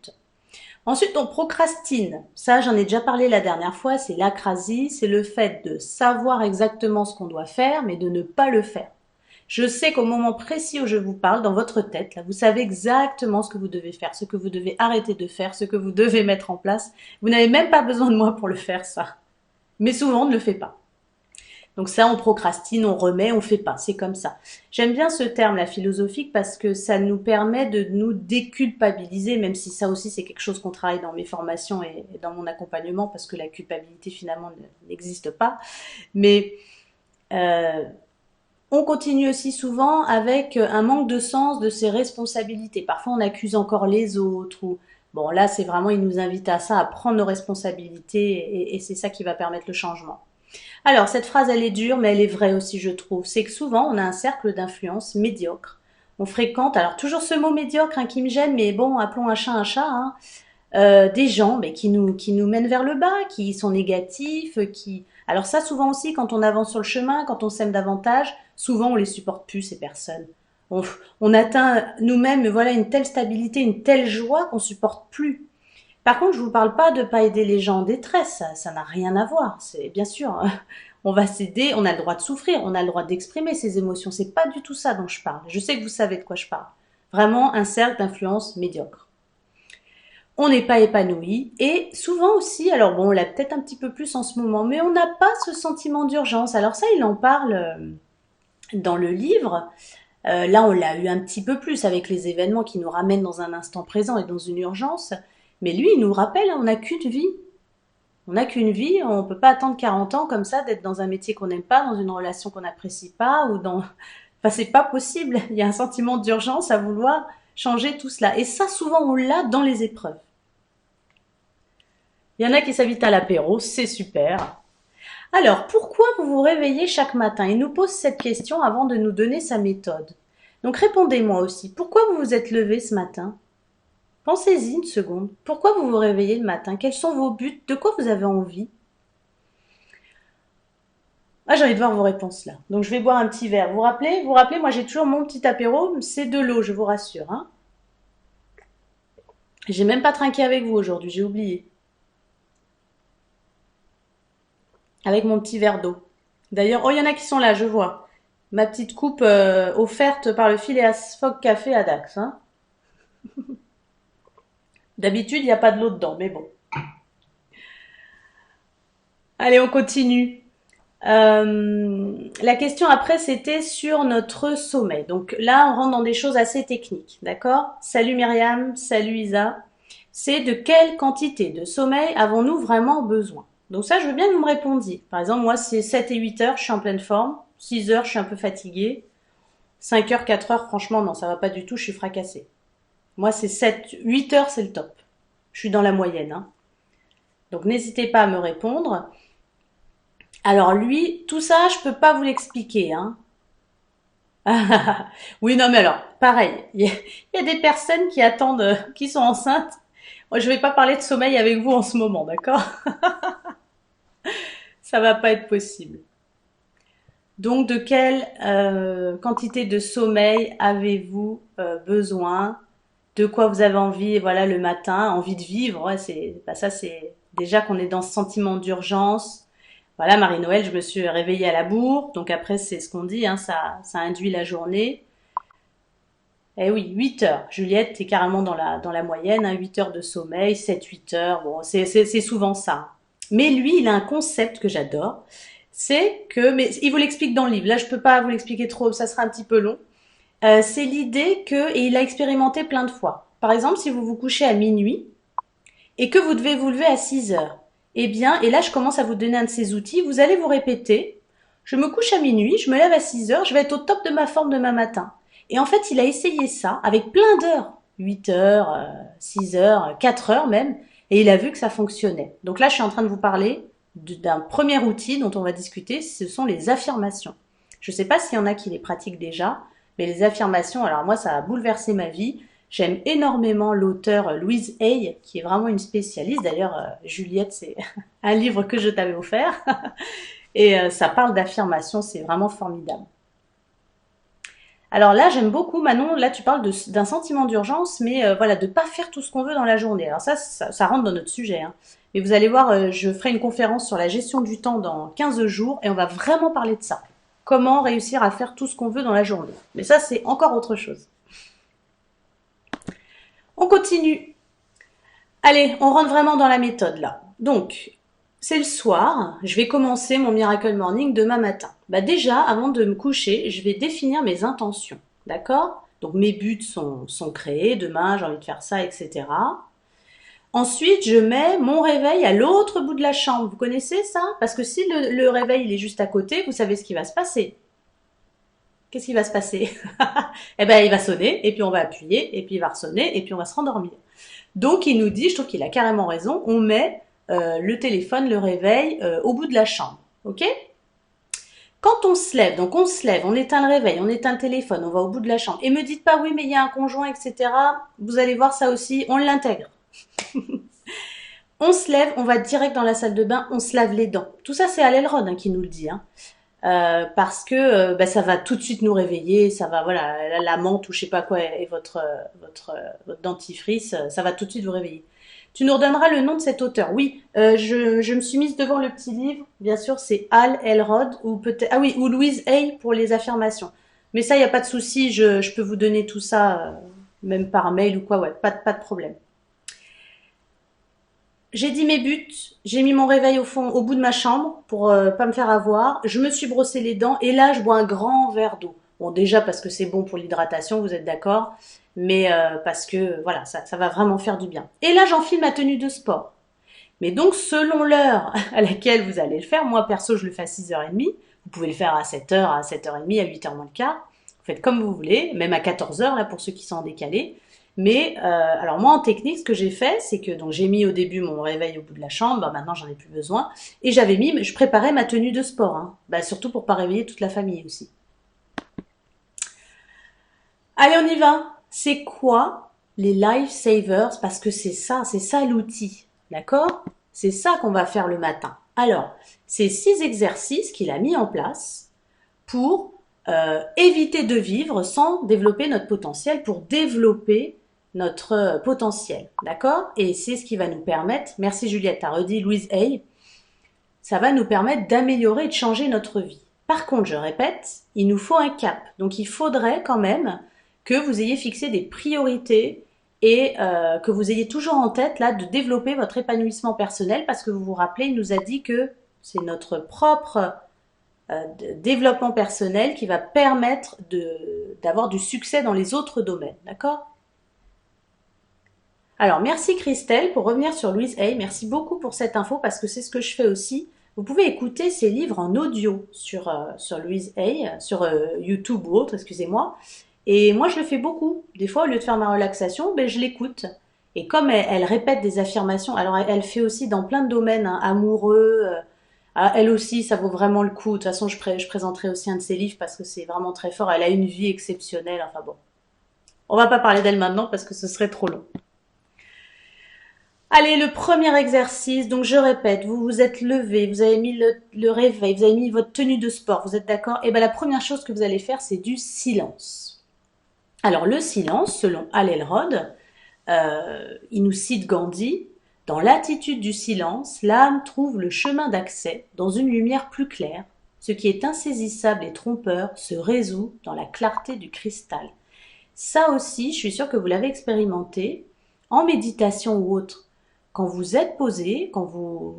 Ensuite, on procrastine. Ça, j'en ai déjà parlé la dernière fois, c'est l'acrasie, c'est le fait de savoir exactement ce qu'on doit faire, mais de ne pas le faire. Je sais qu'au moment précis où je vous parle, dans votre tête, là, vous savez exactement ce que vous devez faire, ce que vous devez arrêter de faire, ce que vous devez mettre en place. Vous n'avez même pas besoin de moi pour le faire, ça. Mais souvent, on ne le fait pas. Donc ça, on procrastine, on remet, on fait pas. C'est comme ça. J'aime bien ce terme, la philosophique, parce que ça nous permet de nous déculpabiliser, même si ça aussi, c'est quelque chose qu'on travaille dans mes formations et dans mon accompagnement, parce que la culpabilité, finalement, n'existe pas. Mais euh, on continue aussi souvent avec un manque de sens de ses responsabilités. Parfois, on accuse encore les autres. Ou bon, là, c'est vraiment, il nous invite à ça, à prendre nos responsabilités, et c'est ça qui va permettre le changement. Alors, cette phrase, elle est dure, mais elle est vraie aussi, je trouve. C'est que souvent, on a un cercle d'influence médiocre. On fréquente, alors toujours ce mot médiocre hein, qui me gêne, mais bon, appelons un chat, hein, des gens mais qui nous mènent vers le bas, qui sont négatifs, qui... Alors ça, souvent aussi, quand on avance sur le chemin, quand on s'aime davantage, souvent on les supporte plus, ces personnes. On atteint nous-mêmes, voilà, une telle stabilité, une telle joie qu'on supporte plus. Par contre, je vous parle pas de pas aider les gens en détresse, ça n'a rien à voir. C'est bien sûr, on va s'aider, on a le droit de souffrir, on a le droit d'exprimer ses émotions. C'est pas du tout ça dont je parle. Je sais que vous savez de quoi je parle. Vraiment un cercle d'influence médiocre. On n'est pas épanoui et souvent aussi, alors bon, on l'a peut-être un petit peu plus en ce moment, mais on n'a pas ce sentiment d'urgence. Alors ça, il en parle dans le livre. Là, on l'a eu un petit peu plus avec les événements qui nous ramènent dans un instant présent et dans une urgence. Mais lui, il nous rappelle, on n'a qu'une vie. On n'a qu'une vie, on peut pas attendre 40 ans comme ça d'être dans un métier qu'on n'aime pas, dans une relation qu'on n'apprécie pas ou dans enfin c'est pas possible, il y a un sentiment d'urgence à vouloir changer tout cela et ça souvent on l'a dans les épreuves. Il y en a qui s'invitent à l'apéro, c'est super. Alors, pourquoi vous vous réveillez chaque matin? Il nous pose cette question avant de nous donner sa méthode. Donc répondez-moi aussi, pourquoi vous vous êtes levé ce matin? Pensez-y une seconde. Pourquoi vous vous réveillez le matin? Quels sont vos buts? De quoi vous avez envie? Ah, j'ai envie de voir vos réponses là. Donc je vais boire un petit verre. Vous vous rappelez? Vous vous rappelez, moi j'ai toujours mon petit apéro, c'est de l'eau, je vous rassure. Hein. J'ai même pas trinqué avec vous aujourd'hui, j'ai oublié. Avec mon petit verre d'eau. D'ailleurs, oh, il y en a qui sont là, je vois. Ma petite coupe offerte par le Phileas Fogg Café à Dax. Hein. D'habitude, il n'y a pas de l'eau dedans, mais bon. Allez, on continue. La question après, c'était sur notre sommeil. Donc là, on rentre dans des choses assez techniques, d'accord? Salut Myriam, salut Isa. C'est de quelle quantité de sommeil avons-nous vraiment besoin? Donc ça, je veux bien que vous me répondiez. Par exemple, moi, c'est 7 et 8 heures, je suis en pleine forme. 6 heures, je suis un peu fatiguée. 5 heures, 4 heures, franchement, non, ça va pas du tout, je suis fracassée. Moi, c'est 7, 8 heures, c'est le top. Je suis dans la moyenne, hein. Donc n'hésitez pas à me répondre. Alors lui, tout ça, je peux pas vous l'expliquer, hein. Oui, non, mais alors, pareil, il y a des personnes qui attendent, qui sont enceintes. Moi, je vais pas parler de sommeil avec vous en ce moment, d'accord? Ça va pas être possible. Donc, de quelle quantité de sommeil avez-vous besoin? De quoi vous avez envie, voilà, le matin, envie de vivre? Ouais, c'est, bah, ça, c'est déjà qu'on est dans ce sentiment d'urgence. Voilà, Marie-Noël, je me suis réveillée à la bourre. Donc après, c'est ce qu'on dit, hein, ça induit la journée. Eh oui, 8 heures. Juliette, t'es carrément dans la moyenne, hein, 8 heures de sommeil, 7-8 heures. Bon, c'est souvent ça. Mais lui, il a un concept que j'adore. C'est que, mais il vous l'explique dans le livre. Là, je peux pas vous l'expliquer trop, ça sera un petit peu long. C'est l'idée que, et il a expérimenté plein de fois. Par exemple, si vous vous couchez à minuit et que vous devez vous lever à 6 heures, eh bien, et là, je commence à vous donner un de ces outils, vous allez vous répéter, je me couche à minuit, je me lève à 6 heures, je vais être au top de ma forme demain matin. Et en fait, il a essayé ça avec plein d'heures, 8 heures, 6 heures, 4 heures même, et il a vu que ça fonctionnait. Donc là, je suis en train de vous parler d'un premier outil dont on va discuter, ce sont les affirmations. Je ne sais pas s'il y en a qui les pratiquent déjà, mais les affirmations, alors moi, ça a bouleversé ma vie. J'aime énormément l'auteur Louise Hay, qui est vraiment une spécialiste. D'ailleurs, Juliette, c'est un livre que je t'avais offert. Et ça parle d'affirmations, c'est vraiment formidable. Alors là, j'aime beaucoup, Manon, là tu parles d'un sentiment d'urgence, mais voilà, de pas faire tout ce qu'on veut dans la journée. Alors ça rentre dans notre sujet. Hein. Mais vous allez voir, je ferai une conférence sur la gestion du temps dans 15 jours et on va vraiment parler de ça. Comment réussir à faire tout ce qu'on veut dans la journée. Mais ça, c'est encore autre chose. On continue. Allez, on rentre vraiment dans la méthode là. Donc, c'est le soir, je vais commencer mon Miracle Morning demain matin. Bah déjà, avant de me coucher, je vais définir mes intentions. D'accord? Donc mes buts sont créés, demain j'ai envie de faire ça, etc. Ensuite, je mets mon réveil à l'autre bout de la chambre. Vous connaissez ça? Parce que si le réveil il est juste à côté, vous savez ce qui va se passer. Qu'est-ce qui va se passer? Eh ben, il va sonner, et puis on va appuyer, et puis il va ressonner, et puis on va se rendormir. Donc il nous dit, je trouve qu'il a carrément raison, on met le téléphone, le réveil au bout de la chambre. Ok? Quand on se lève, donc on se lève, on éteint le réveil, on éteint le téléphone, on va au bout de la chambre. Et me dites pas oui mais il y a un conjoint, etc. Vous allez voir ça aussi, on l'intègre. On se lève, on va direct dans la salle de bain, on se lave les dents. Tout ça c'est Alelrod hein, qui nous le dit. Hein. Parce que bah, ça va tout de suite nous réveiller, ça va voilà la menthe ou je sais pas quoi et votre dentifrice, ça va tout de suite vous réveiller. Tu nous redonneras le nom de cet auteur. Oui, je me suis mise devant le petit livre. Bien sûr, c'est Hal Elrod ou peut-être ah oui ou Louise Hay pour les affirmations. Mais ça, il y a pas de souci, je peux vous donner tout ça même par mail ou quoi. Ouais, pas de problème. J'ai dit mes buts, j'ai mis mon réveil au fond, au bout de ma chambre pour pas me faire avoir. Je me suis brossé les dents et là je bois un grand verre d'eau. Bon déjà parce que c'est bon pour l'hydratation, vous êtes d'accord, mais parce que voilà ça va vraiment faire du bien. Et là j'enfile ma tenue de sport. Mais donc, selon l'heure à laquelle vous allez le faire, moi perso, je le fais à 6h30. Vous pouvez le faire à 7h, à 7h30, à 8h moins le quart. Vous faites comme vous voulez, même à 14h, là, pour ceux qui sont en décalé. Mais, alors moi, en technique, ce que j'ai fait, c'est que, donc, j'ai mis au début mon réveil au bout de la chambre. Bah, maintenant, j'en ai plus besoin. Et je préparais ma tenue de sport, hein. Bah, surtout pour pas réveiller toute la famille aussi. Allez, on y va. C'est quoi les lifesavers? Parce que c'est ça l'outil. D'accord? C'est ça qu'on va faire le matin. Alors, c'est 6 exercices qu'il a mis en place pour éviter de vivre sans développer notre potentiel, pour développer notre potentiel. D'accord? Et c'est ce qui va nous permettre, merci Juliette, t'as redit Louise Hay, ça va nous permettre d'améliorer et de changer notre vie. Par contre, je répète, il nous faut un cap. Donc il faudrait quand même que vous ayez fixé des priorités et que vous ayez toujours en tête là de développer votre épanouissement personnel parce que vous vous rappelez, il nous a dit que c'est notre propre développement personnel qui va permettre d'avoir du succès dans les autres domaines. D'accord? Alors, merci Christelle pour revenir sur Louise Hay. Merci beaucoup pour cette info parce que c'est ce que je fais aussi. Vous pouvez écouter ces livres en audio sur Louise Hay, sur YouTube ou autre, excusez-moi. Et moi, je le fais beaucoup. Des fois, au lieu de faire ma relaxation, ben, je l'écoute. Et comme elle répète des affirmations, alors elle fait aussi dans plein de domaines, hein, amoureux, elle aussi, ça vaut vraiment le coup. De toute façon, je présenterai aussi un de ses livres parce que c'est vraiment très fort. Elle a une vie exceptionnelle. Enfin bon, on va pas parler d'elle maintenant parce que ce serait trop long. Allez, le premier exercice, donc je répète, vous vous êtes levé, vous avez mis le réveil, vous avez mis votre tenue de sport, vous êtes d'accord? Et bien la première chose que vous allez faire, c'est du silence. Alors le silence, selon Hal Elrod, il nous cite Gandhi, dans l'attitude du silence, l'âme trouve le chemin d'accès dans une lumière plus claire. Ce qui est insaisissable et trompeur se résout dans la clarté du cristal. Ça aussi, je suis sûre que vous l'avez expérimenté en méditation ou autre. Quand vous êtes posé, quand vous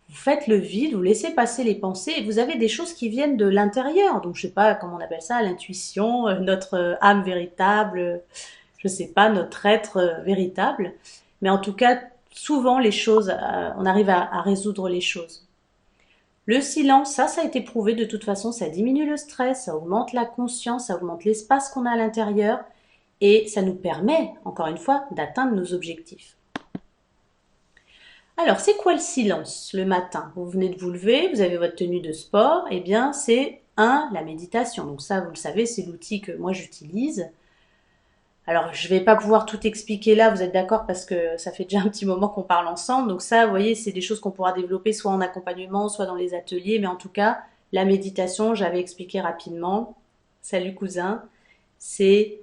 faites le vide, vous laissez passer les pensées et vous avez des choses qui viennent de l'intérieur. Donc, je sais pas comment on appelle ça, l'intuition, notre âme véritable, je sais pas, notre être véritable. Mais en tout cas, souvent les choses, on arrive à résoudre les choses. Le silence, ça a été prouvé de toute façon, ça diminue le stress, ça augmente la conscience, ça augmente l'espace qu'on a à l'intérieur et ça nous permet, encore une fois, d'atteindre nos objectifs. Alors, c'est quoi le silence le matin? Vous venez de vous lever, vous avez votre tenue de sport, eh bien, c'est la méditation. Donc ça, vous le savez, c'est l'outil que moi j'utilise. Alors, je vais pas pouvoir tout expliquer là, vous êtes d'accord, parce que ça fait déjà un petit moment qu'on parle ensemble. Donc ça, vous voyez, c'est des choses qu'on pourra développer soit en accompagnement, soit dans les ateliers. Mais en tout cas, la méditation, j'avais expliqué rapidement. Salut cousin, c'est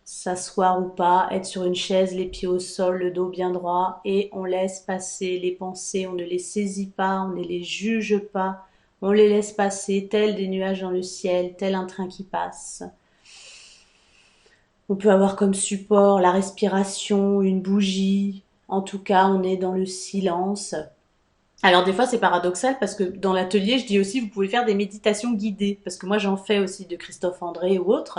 s'asseoir ou pas, être sur une chaise, les pieds au sol, le dos bien droit, et on laisse passer les pensées, on ne les saisit pas, on ne les juge pas, on les laisse passer, tels des nuages dans le ciel, tel un train qui passe. On peut avoir comme support la respiration, une bougie, en tout cas on est dans le silence. Alors des fois c'est paradoxal parce que dans l'atelier je dis aussi vous pouvez faire des méditations guidées, parce que moi j'en fais aussi de Christophe André ou autre.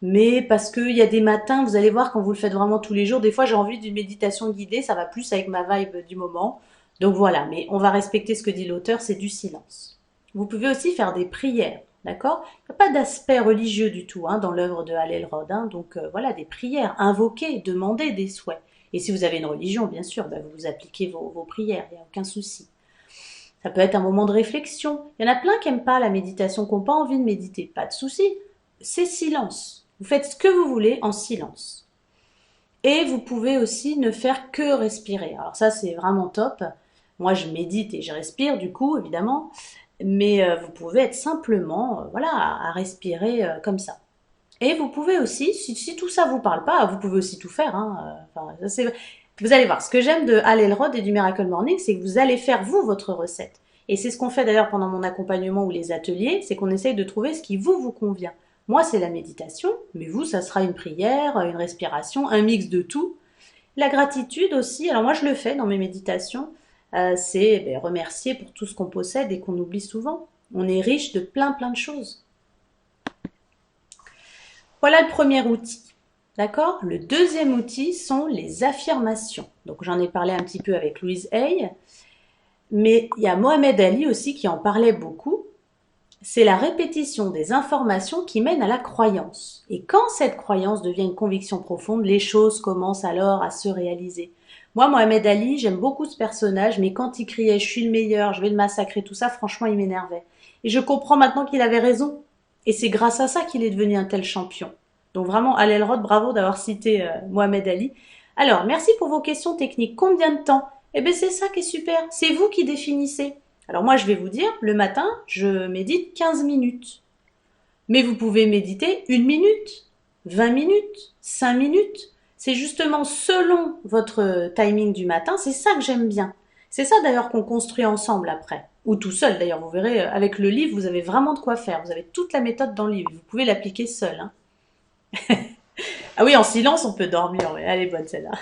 Mais parce qu'il y a des matins, vous allez voir, quand vous le faites vraiment tous les jours, des fois j'ai envie d'une méditation guidée, ça va plus avec ma vibe du moment. Donc voilà, mais on va respecter ce que dit l'auteur, c'est du silence. Vous pouvez aussi faire des prières, d'accord? Il n'y a pas d'aspect religieux du tout dans l'œuvre de Hal Elrod. Donc voilà, des prières, invoquer, demander des souhaits. Et si vous avez une religion, bien sûr, vous appliquez vos prières, il n'y a aucun souci. Ça peut être un moment de réflexion. Il y en a plein qui n'aiment pas la méditation, qui n'ont pas envie de méditer. Pas de souci, c'est silence. Vous faites ce que vous voulez en silence. Et vous pouvez aussi ne faire que respirer. Alors ça, c'est vraiment top. Moi, je médite et je respire, du coup, évidemment. Mais vous pouvez être simplement voilà, à respirer comme ça. Et vous pouvez aussi, si tout ça vous parle pas, vous pouvez aussi tout faire. Enfin, vous allez voir, ce que j'aime de Hal Elrod et du Miracle Morning, c'est que vous allez faire, vous, votre recette. Et c'est ce qu'on fait d'ailleurs pendant mon accompagnement ou les ateliers, c'est qu'on essaye de trouver ce qui vous convient. Moi, c'est la méditation, mais vous, ça sera une prière, une respiration, un mix de tout. La gratitude aussi, alors moi je le fais dans mes méditations, c'est remercier pour tout ce qu'on possède et qu'on oublie souvent. On est riche de plein de choses. Voilà le premier outil. D'accord? Le deuxième outil sont les affirmations. Donc j'en ai parlé un petit peu avec Louise Hay. Mais il y a Mohamed Ali aussi qui en parlait beaucoup. C'est la répétition des informations qui mène à la croyance. Et quand cette croyance devient une conviction profonde, les choses commencent alors à se réaliser. Moi, Mohamed Ali, j'aime beaucoup ce personnage, mais quand il criait « je suis le meilleur, je vais le massacrer », tout ça, franchement, il m'énervait. Et je comprends maintenant qu'il avait raison. Et c'est grâce à ça qu'il est devenu un tel champion. Donc vraiment, Al Elrod, bravo d'avoir cité Mohamed Ali. Alors, merci pour vos questions techniques. Combien de temps? Eh bien, c'est ça qui est super. C'est vous qui définissez. Alors moi, je vais vous dire, le matin, je médite 15 minutes. Mais vous pouvez méditer 1 minute, 20 minutes, 5 minutes. C'est justement selon votre timing du matin, c'est ça que j'aime bien. C'est ça d'ailleurs qu'on construit ensemble après. Ou tout seul d'ailleurs, vous verrez, avec le livre, vous avez vraiment de quoi faire. Vous avez toute la méthode dans le livre. Vous pouvez l'appliquer seul. Hein. Ah oui, en silence, on peut dormir. Ouais. Elle est bonne celle-là.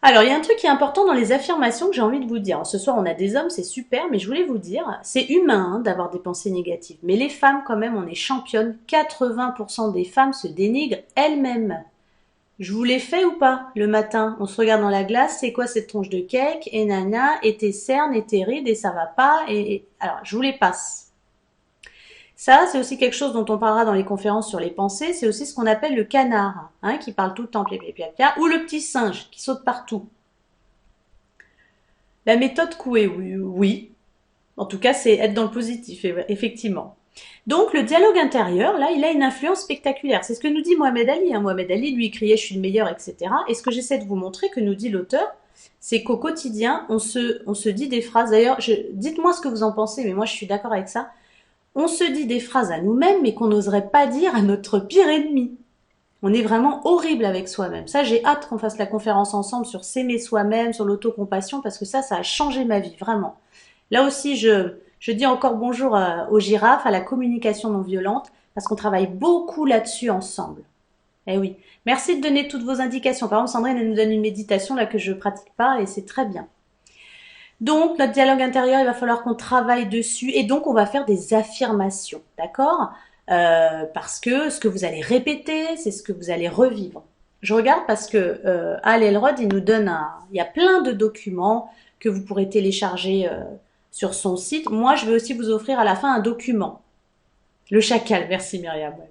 Alors, il y a un truc qui est important dans les affirmations que j'ai envie de vous dire. Ce soir, on a des hommes, c'est super, mais je voulais vous dire, c'est humain hein, d'avoir des pensées négatives. Mais les femmes, quand même, on est championnes. 80% des femmes se dénigrent elles-mêmes. Je vous l'ai fait ou pas le matin? On se regarde dans la glace, c'est quoi cette tronche de cake? Et nana, et tes cernes, et tes rides, et ça va pas. Alors, je vous les passe. Ça, c'est aussi quelque chose dont on parlera dans les conférences sur les pensées. C'est aussi ce qu'on appelle le canard, hein, qui parle tout le temps, pia, ou le petit singe, qui saute partout. La méthode Coué, oui, oui. En tout cas, c'est être dans le positif, effectivement. Donc, le dialogue intérieur, là, il a une influence spectaculaire. C'est ce que nous dit Mohamed Ali. Hein. Mohamed Ali, lui, criait « je suis le meilleur », etc. Et ce que j'essaie de vous montrer, que nous dit l'auteur, c'est qu'au quotidien, on se dit des phrases. D'ailleurs, dites-moi ce que vous en pensez, mais moi, je suis d'accord avec ça. On se dit des phrases à nous-mêmes, mais qu'on n'oserait pas dire à notre pire ennemi. On est vraiment horrible avec soi-même. Ça, j'ai hâte qu'on fasse la conférence ensemble sur s'aimer soi-même, sur l'autocompassion, parce que ça a changé ma vie, vraiment. Là aussi, je dis encore bonjour aux girafes, à la communication non violente, parce qu'on travaille beaucoup là-dessus ensemble. Eh oui. Merci de donner toutes vos indications. Par exemple, Sandrine, elle nous donne une méditation là que je pratique pas, et c'est très bien. Donc, notre dialogue intérieur, il va falloir qu'on travaille dessus. Et donc, on va faire des affirmations, d'accord parce que ce que vous allez répéter, c'est ce que vous allez revivre. Je regarde parce que Al Elrod, il nous donne il y a plein de documents que vous pourrez télécharger sur son site. Moi, je vais aussi vous offrir à la fin un document. Le chacal, merci Myriam. Ouais.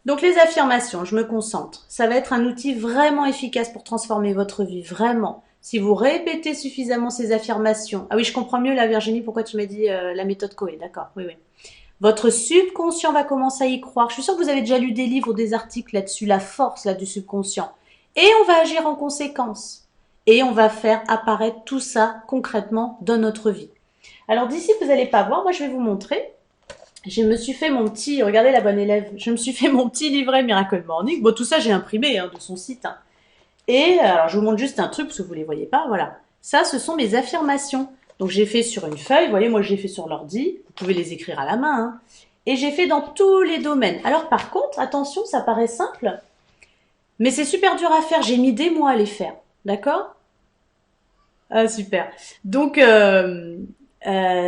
Donc, les affirmations, je me concentre. Ça va être un outil vraiment efficace pour transformer votre vie, vraiment. Si vous répétez suffisamment ces affirmations... Ah oui, je comprends mieux là, Virginie, pourquoi tu m'as dit la méthode Coué, d'accord, oui, oui. Votre subconscient va commencer à y croire. Je suis sûre que vous avez déjà lu des livres ou des articles là-dessus, la force là du subconscient. Et on va agir en conséquence. Et on va faire apparaître tout ça concrètement dans notre vie. Alors d'ici, vous n'allez pas voir, moi je vais vous montrer. Je me suis fait mon petit, regardez la bonne élève, je me suis fait mon petit livret Miracle Morning. Bon, tout ça j'ai imprimé hein, de son site. Hein. Et alors, je vous montre juste un truc parce que vous ne les voyez pas. Voilà. Ça, ce sont mes affirmations. Donc, j'ai fait sur une feuille. Vous voyez, moi, j'ai fait sur l'ordi. Vous pouvez les écrire à la main. Hein. Et j'ai fait dans tous les domaines. Alors, par contre, attention, ça paraît simple. Mais c'est super dur à faire. J'ai mis des mois à les faire. D'accord? Ah, super. Donc,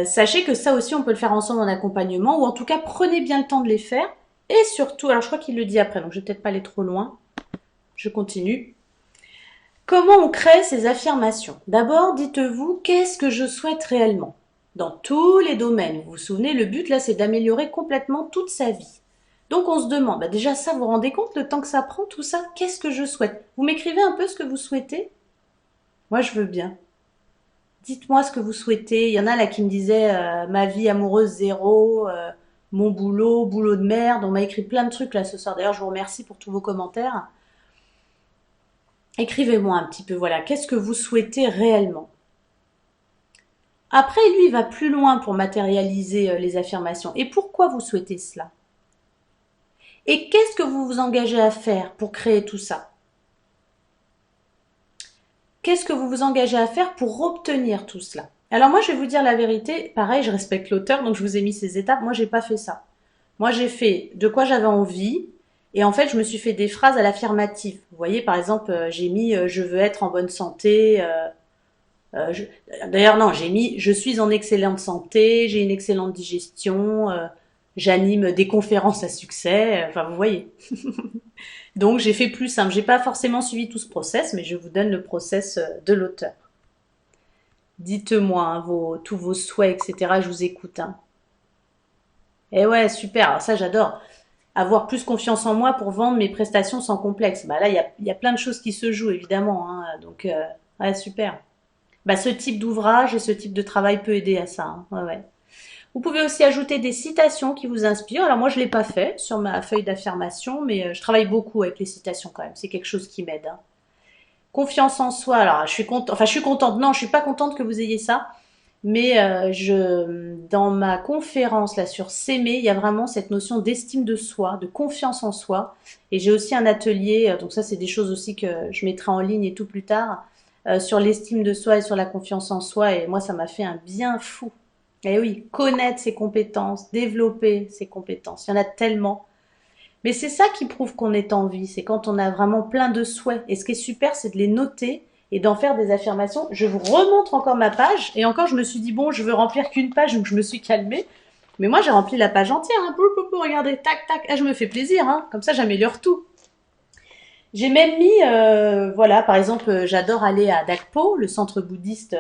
sachez que ça aussi, on peut le faire ensemble en accompagnement. Ou en tout cas, prenez bien le temps de les faire. Et surtout, alors je crois qu'il le dit après. Donc, je vais peut-être pas aller trop loin. Je continue. Comment on crée ces affirmations? D'abord, dites-vous, qu'est-ce que je souhaite réellement? Dans tous les domaines, vous vous souvenez, le but là, c'est d'améliorer complètement toute sa vie. Donc on se demande, déjà ça, vous vous rendez compte le temps que ça prend, tout ça? Qu'est-ce que je souhaite? Vous m'écrivez un peu ce que vous souhaitez? Moi, je veux bien. Dites-moi ce que vous souhaitez. Il y en a là qui me disaient ma vie amoureuse zéro, mon boulot de merde. On m'a écrit plein de trucs là ce soir. D'ailleurs, je vous remercie pour tous vos commentaires. Écrivez-moi un petit peu, voilà, qu'est-ce que vous souhaitez réellement? Après, lui, il va plus loin pour matérialiser les affirmations. Et pourquoi vous souhaitez cela? Et qu'est-ce que vous vous engagez à faire pour créer tout ça? Qu'est-ce que vous vous engagez à faire pour obtenir tout cela? Alors moi, je vais vous dire la vérité. Pareil, je respecte l'auteur, donc je vous ai mis ces étapes. Moi, j'ai pas fait ça. Moi, j'ai fait de quoi j'avais envie. Et en fait, je me suis fait des phrases à l'affirmative. Vous voyez, par exemple, j'ai mis « je veux être en bonne santé ». D'ailleurs, non, j'ai mis « je suis en excellente santé, j'ai une excellente digestion, j'anime des conférences à succès ». Enfin, vous voyez. Donc j'ai fait plus simple. J'ai pas forcément suivi tout ce process, mais je vous donne le process de l'auteur. Dites-moi hein, tous vos souhaits, etc. Je vous écoute. Hein. Et ouais, super. Alors ça, j'adore. Avoir plus confiance en moi pour vendre mes prestations sans complexe. Bah là, il y a plein de choses qui se jouent, évidemment. Hein. Donc, ouais, super. Bah, ce type d'ouvrage et ce type de travail peut aider à ça. Hein. Ouais, ouais. Vous pouvez aussi ajouter des citations qui vous inspirent. Alors moi, je l'ai pas fait sur ma feuille d'affirmation, mais je travaille beaucoup avec les citations quand même. C'est quelque chose qui m'aide. Hein. Confiance en soi. Alors, je suis contente. Enfin, je suis contente. Non, je suis pas contente que vous ayez ça. Mais dans ma conférence là sur s'aimer, il y a vraiment cette notion d'estime de soi, de confiance en soi. Et j'ai aussi un atelier, donc ça c'est des choses aussi que je mettrai en ligne et tout plus tard, sur l'estime de soi et sur la confiance en soi. Et moi ça m'a fait un bien fou. Et oui, connaître ses compétences, développer ses compétences. Il y en a tellement. Mais c'est ça qui prouve qu'on est en vie, c'est quand on a vraiment plein de souhaits. Et ce qui est super, c'est de les noter et d'en faire des affirmations. Je vous remontre encore ma page, et encore je me suis dit, bon, je veux remplir qu'une page, donc je me suis calmée. Mais moi, j'ai rempli la page entière. Hein. Regardez, tac, tac. Ah, je me fais plaisir, hein. Comme ça, j'améliore tout. J'ai même mis, voilà, par exemple, j'adore aller à Dakpo, le centre bouddhiste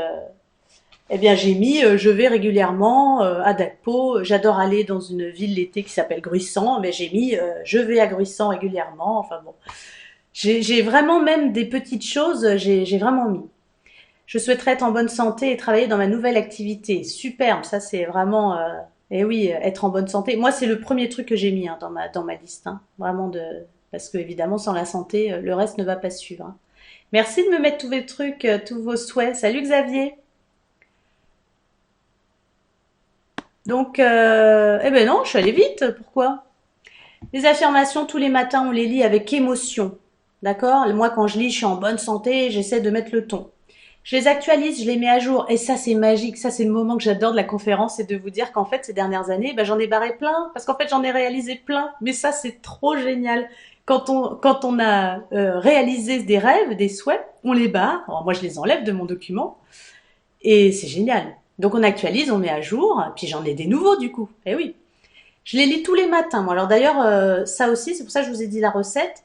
eh bien, j'ai mis, je vais régulièrement à Dakpo. J'adore aller dans une ville l'été qui s'appelle Gruissant, mais j'ai mis, je vais à Gruissant régulièrement. Enfin bon, j'ai vraiment même des petites choses, j'ai vraiment mis. Je souhaiterais être en bonne santé et travailler dans ma nouvelle activité. Superbe, ça c'est vraiment, eh oui, être en bonne santé. Moi, c'est le premier truc que j'ai mis hein, dans ma liste, hein, vraiment parce que évidemment, sans la santé, le reste ne va pas suivre. Hein. Merci de me mettre tous vos trucs, tous vos souhaits. Salut Xavier. Donc, eh ben non, je suis allée vite. Pourquoi? Les affirmations, tous les matins, on les lit avec émotion. D'accord? Moi, quand je lis, je suis en bonne santé, j'essaie de mettre le ton. Je les actualise, je les mets à jour. Et ça, c'est magique. Ça, c'est le moment que j'adore de la conférence, c'est de vous dire qu'en fait, ces dernières années, ben, j'en ai barré plein. Parce qu'en fait, j'en ai réalisé plein. Mais ça, c'est trop génial. Quand on a réalisé des rêves, des souhaits, on les barre. Alors, moi, je les enlève de mon document. Et c'est génial. Donc on actualise, on met à jour, puis j'en ai des nouveaux du coup. Eh oui. Je les lis tous les matins. Moi. Alors d'ailleurs, ça aussi, c'est pour ça que je vous ai dit la recette.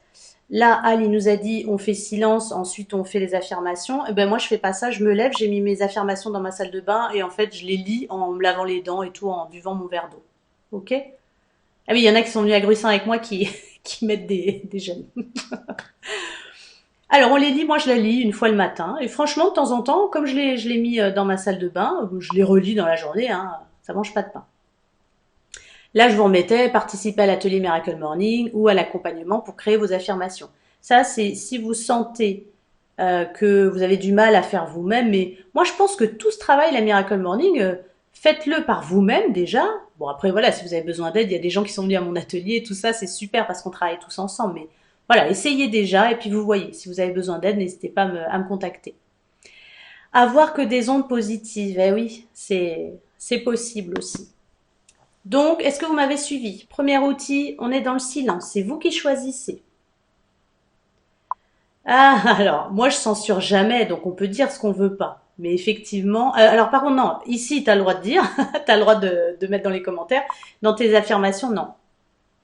Là, Ali nous a dit on fait silence, ensuite on fait les affirmations. Et ben moi je fais pas ça, je me lève, j'ai mis mes affirmations dans ma salle de bain et en fait je les lis en me lavant les dents et tout, en buvant mon verre d'eau. Ok? Ah oui, il y en a qui sont venus à Gruissant avec moi qui, qui mettent des jeunes. Alors on les lit, moi je la lis une fois le matin. Et franchement, de temps en temps, comme je l'ai mis dans ma salle de bain, je les relis dans la journée, hein, ça mange pas de pain. Là, je vous remettais participer à l'atelier Miracle Morning ou à l'accompagnement pour créer vos affirmations. Ça, c'est si vous sentez que vous avez du mal à faire vous-même. Mais moi, je pense que tout ce travail, la Miracle Morning, faites-le par vous-même déjà. Bon, après, voilà, si vous avez besoin d'aide, il y a des gens qui sont venus à mon atelier et tout ça, c'est super parce qu'on travaille tous ensemble. Mais voilà, essayez déjà et puis vous voyez. Si vous avez besoin d'aide, n'hésitez pas à me contacter. Avoir que des ondes positives, eh oui, c'est possible aussi. Donc, est-ce que vous m'avez suivi? Premier outil, on est dans le silence. C'est vous qui choisissez. Ah, alors, moi je censure jamais, donc on peut dire ce qu'on veut pas. Mais effectivement, alors par contre, non, ici tu as le droit de dire, tu as le droit de mettre dans les commentaires. Dans tes affirmations, non.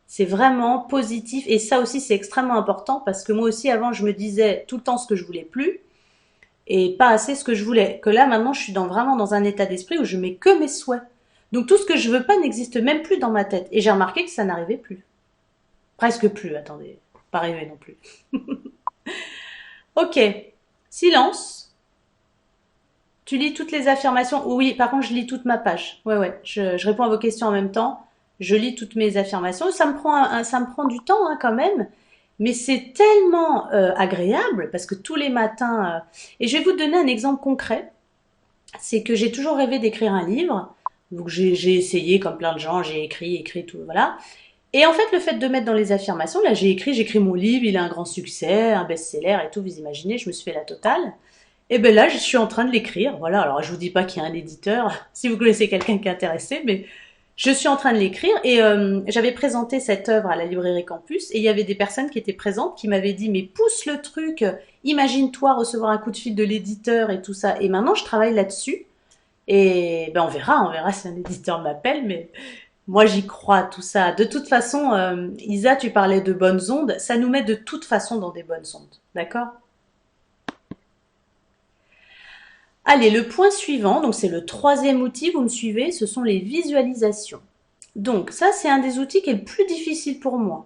C'est vraiment positif et ça aussi c'est extrêmement important parce que moi aussi avant je me disais tout le temps ce que je voulais plus et pas assez ce que je voulais. Que là maintenant je suis vraiment dans un état d'esprit où je mets que mes souhaits. Donc tout ce que je veux pas n'existe même plus dans ma tête et j'ai remarqué que ça n'arrivait plus. Presque plus, attendez, pas arrivé non plus. Ok, silence. Tu lis toutes les affirmations. Oui, par contre je lis toute ma page. Ouais, ouais, je réponds à vos questions en même temps. Je lis toutes mes affirmations. Ça me prend du temps hein, quand même, mais c'est tellement agréable parce que tous les matins. Et je vais vous donner un exemple concret. C'est que j'ai toujours rêvé d'écrire un livre. Donc j'ai essayé comme plein de gens, j'ai écrit tout, voilà. Et en fait, le fait de mettre dans les affirmations, là j'écris mon livre, il a un grand succès, un best-seller et tout, vous imaginez, je me suis fait la totale. Et ben là, je suis en train de l'écrire, voilà. Alors je vous dis pas qu'il y a un éditeur, si vous connaissez quelqu'un qui est intéressé, mais je suis en train de l'écrire et j'avais présenté cette œuvre à la librairie Campus et il y avait des personnes qui étaient présentes qui m'avaient dit mais pousse le truc, imagine-toi recevoir un coup de fil de l'éditeur et tout ça. Et maintenant je travaille là-dessus et ben on verra si un éditeur m'appelle, Moi, j'y crois, tout ça. De toute façon, Isa, tu parlais de bonnes ondes. Ça nous met de toute façon dans des bonnes ondes. D'accord? Allez, le point suivant, donc c'est le troisième outil, vous me suivez, ce sont les visualisations. Donc ça, c'est un des outils qui est le plus difficile pour moi.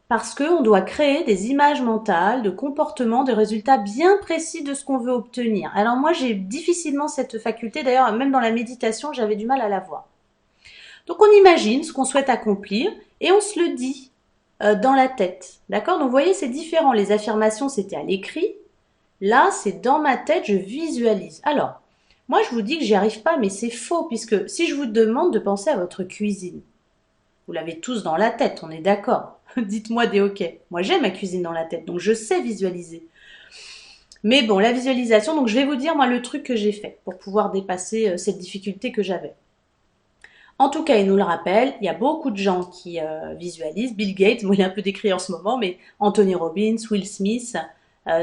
Parce qu'on doit créer des images mentales, de comportements, de résultats bien précis de ce qu'on veut obtenir. Alors moi, j'ai difficilement cette faculté. D'ailleurs, même dans la méditation, j'avais du mal à la voir. Donc on imagine ce qu'on souhaite accomplir et on se le dit dans la tête. D'accord? Donc vous voyez, c'est différent. Les affirmations, c'était à l'écrit. Là, c'est dans ma tête, je visualise. Alors, moi, je vous dis que j'y arrive pas, mais c'est faux, puisque si je vous demande de penser à votre cuisine, vous l'avez tous dans la tête, on est d'accord. Dites-moi des OK. Moi, j'ai ma cuisine dans la tête, donc je sais visualiser. Mais bon, la visualisation, donc je vais vous dire, moi, le truc que j'ai fait pour pouvoir dépasser cette difficulté que j'avais. En tout cas, il nous le rappelle, il y a beaucoup de gens qui visualisent. Bill Gates, moi, il est un peu décrit en ce moment, mais Anthony Robbins, Will Smith,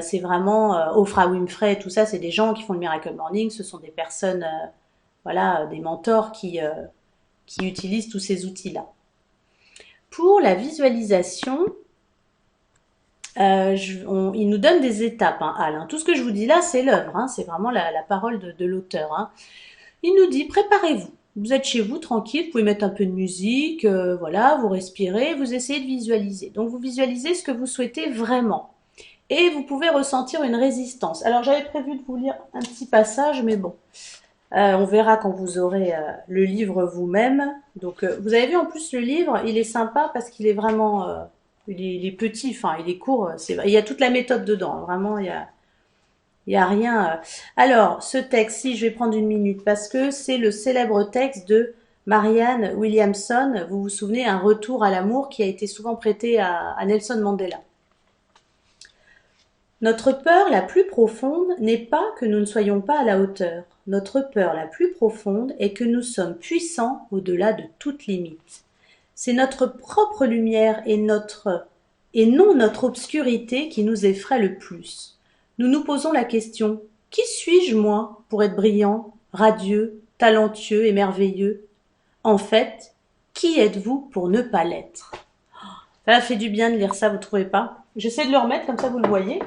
c'est vraiment Oprah Winfrey, tout ça, c'est des gens qui font le Miracle Morning, ce sont des personnes, voilà, des mentors qui utilisent tous ces outils-là. Pour la visualisation, il nous donne des étapes, hein, Al. Hein. Tout ce que je vous dis là, c'est l'œuvre, hein, c'est vraiment la parole de l'auteur. Hein. Il nous dit, préparez-vous. Vous êtes chez vous, tranquille, vous pouvez mettre un peu de musique, voilà, vous respirez, vous essayez de visualiser. Donc vous visualisez ce que vous souhaitez vraiment. Et vous pouvez ressentir une résistance. Alors j'avais prévu de vous lire un petit passage, mais bon, on verra quand vous aurez le livre vous-même. Donc vous avez vu en plus le livre, il est sympa parce qu'il est vraiment, il est petit, enfin il est court. Il y a toute la méthode dedans, vraiment il y a rien. Alors ce texte-ci, je vais prendre une minute parce que c'est le célèbre texte de Marianne Williamson. Vous vous souvenez, Un retour à l'amour qui a été souvent prêté à Nelson Mandela. Notre peur la plus profonde n'est pas que nous ne soyons pas à la hauteur. Notre peur la plus profonde est que nous sommes puissants au-delà de toute limite. C'est notre propre lumière et non notre obscurité qui nous effraie le plus. Nous nous posons la question, qui suis-je moi pour être brillant, radieux, talentueux et merveilleux? En fait, qui êtes-vous pour ne pas l'être? Ça fait du bien de lire ça, vous trouvez pas? J'essaie de le remettre, comme ça vous le voyez.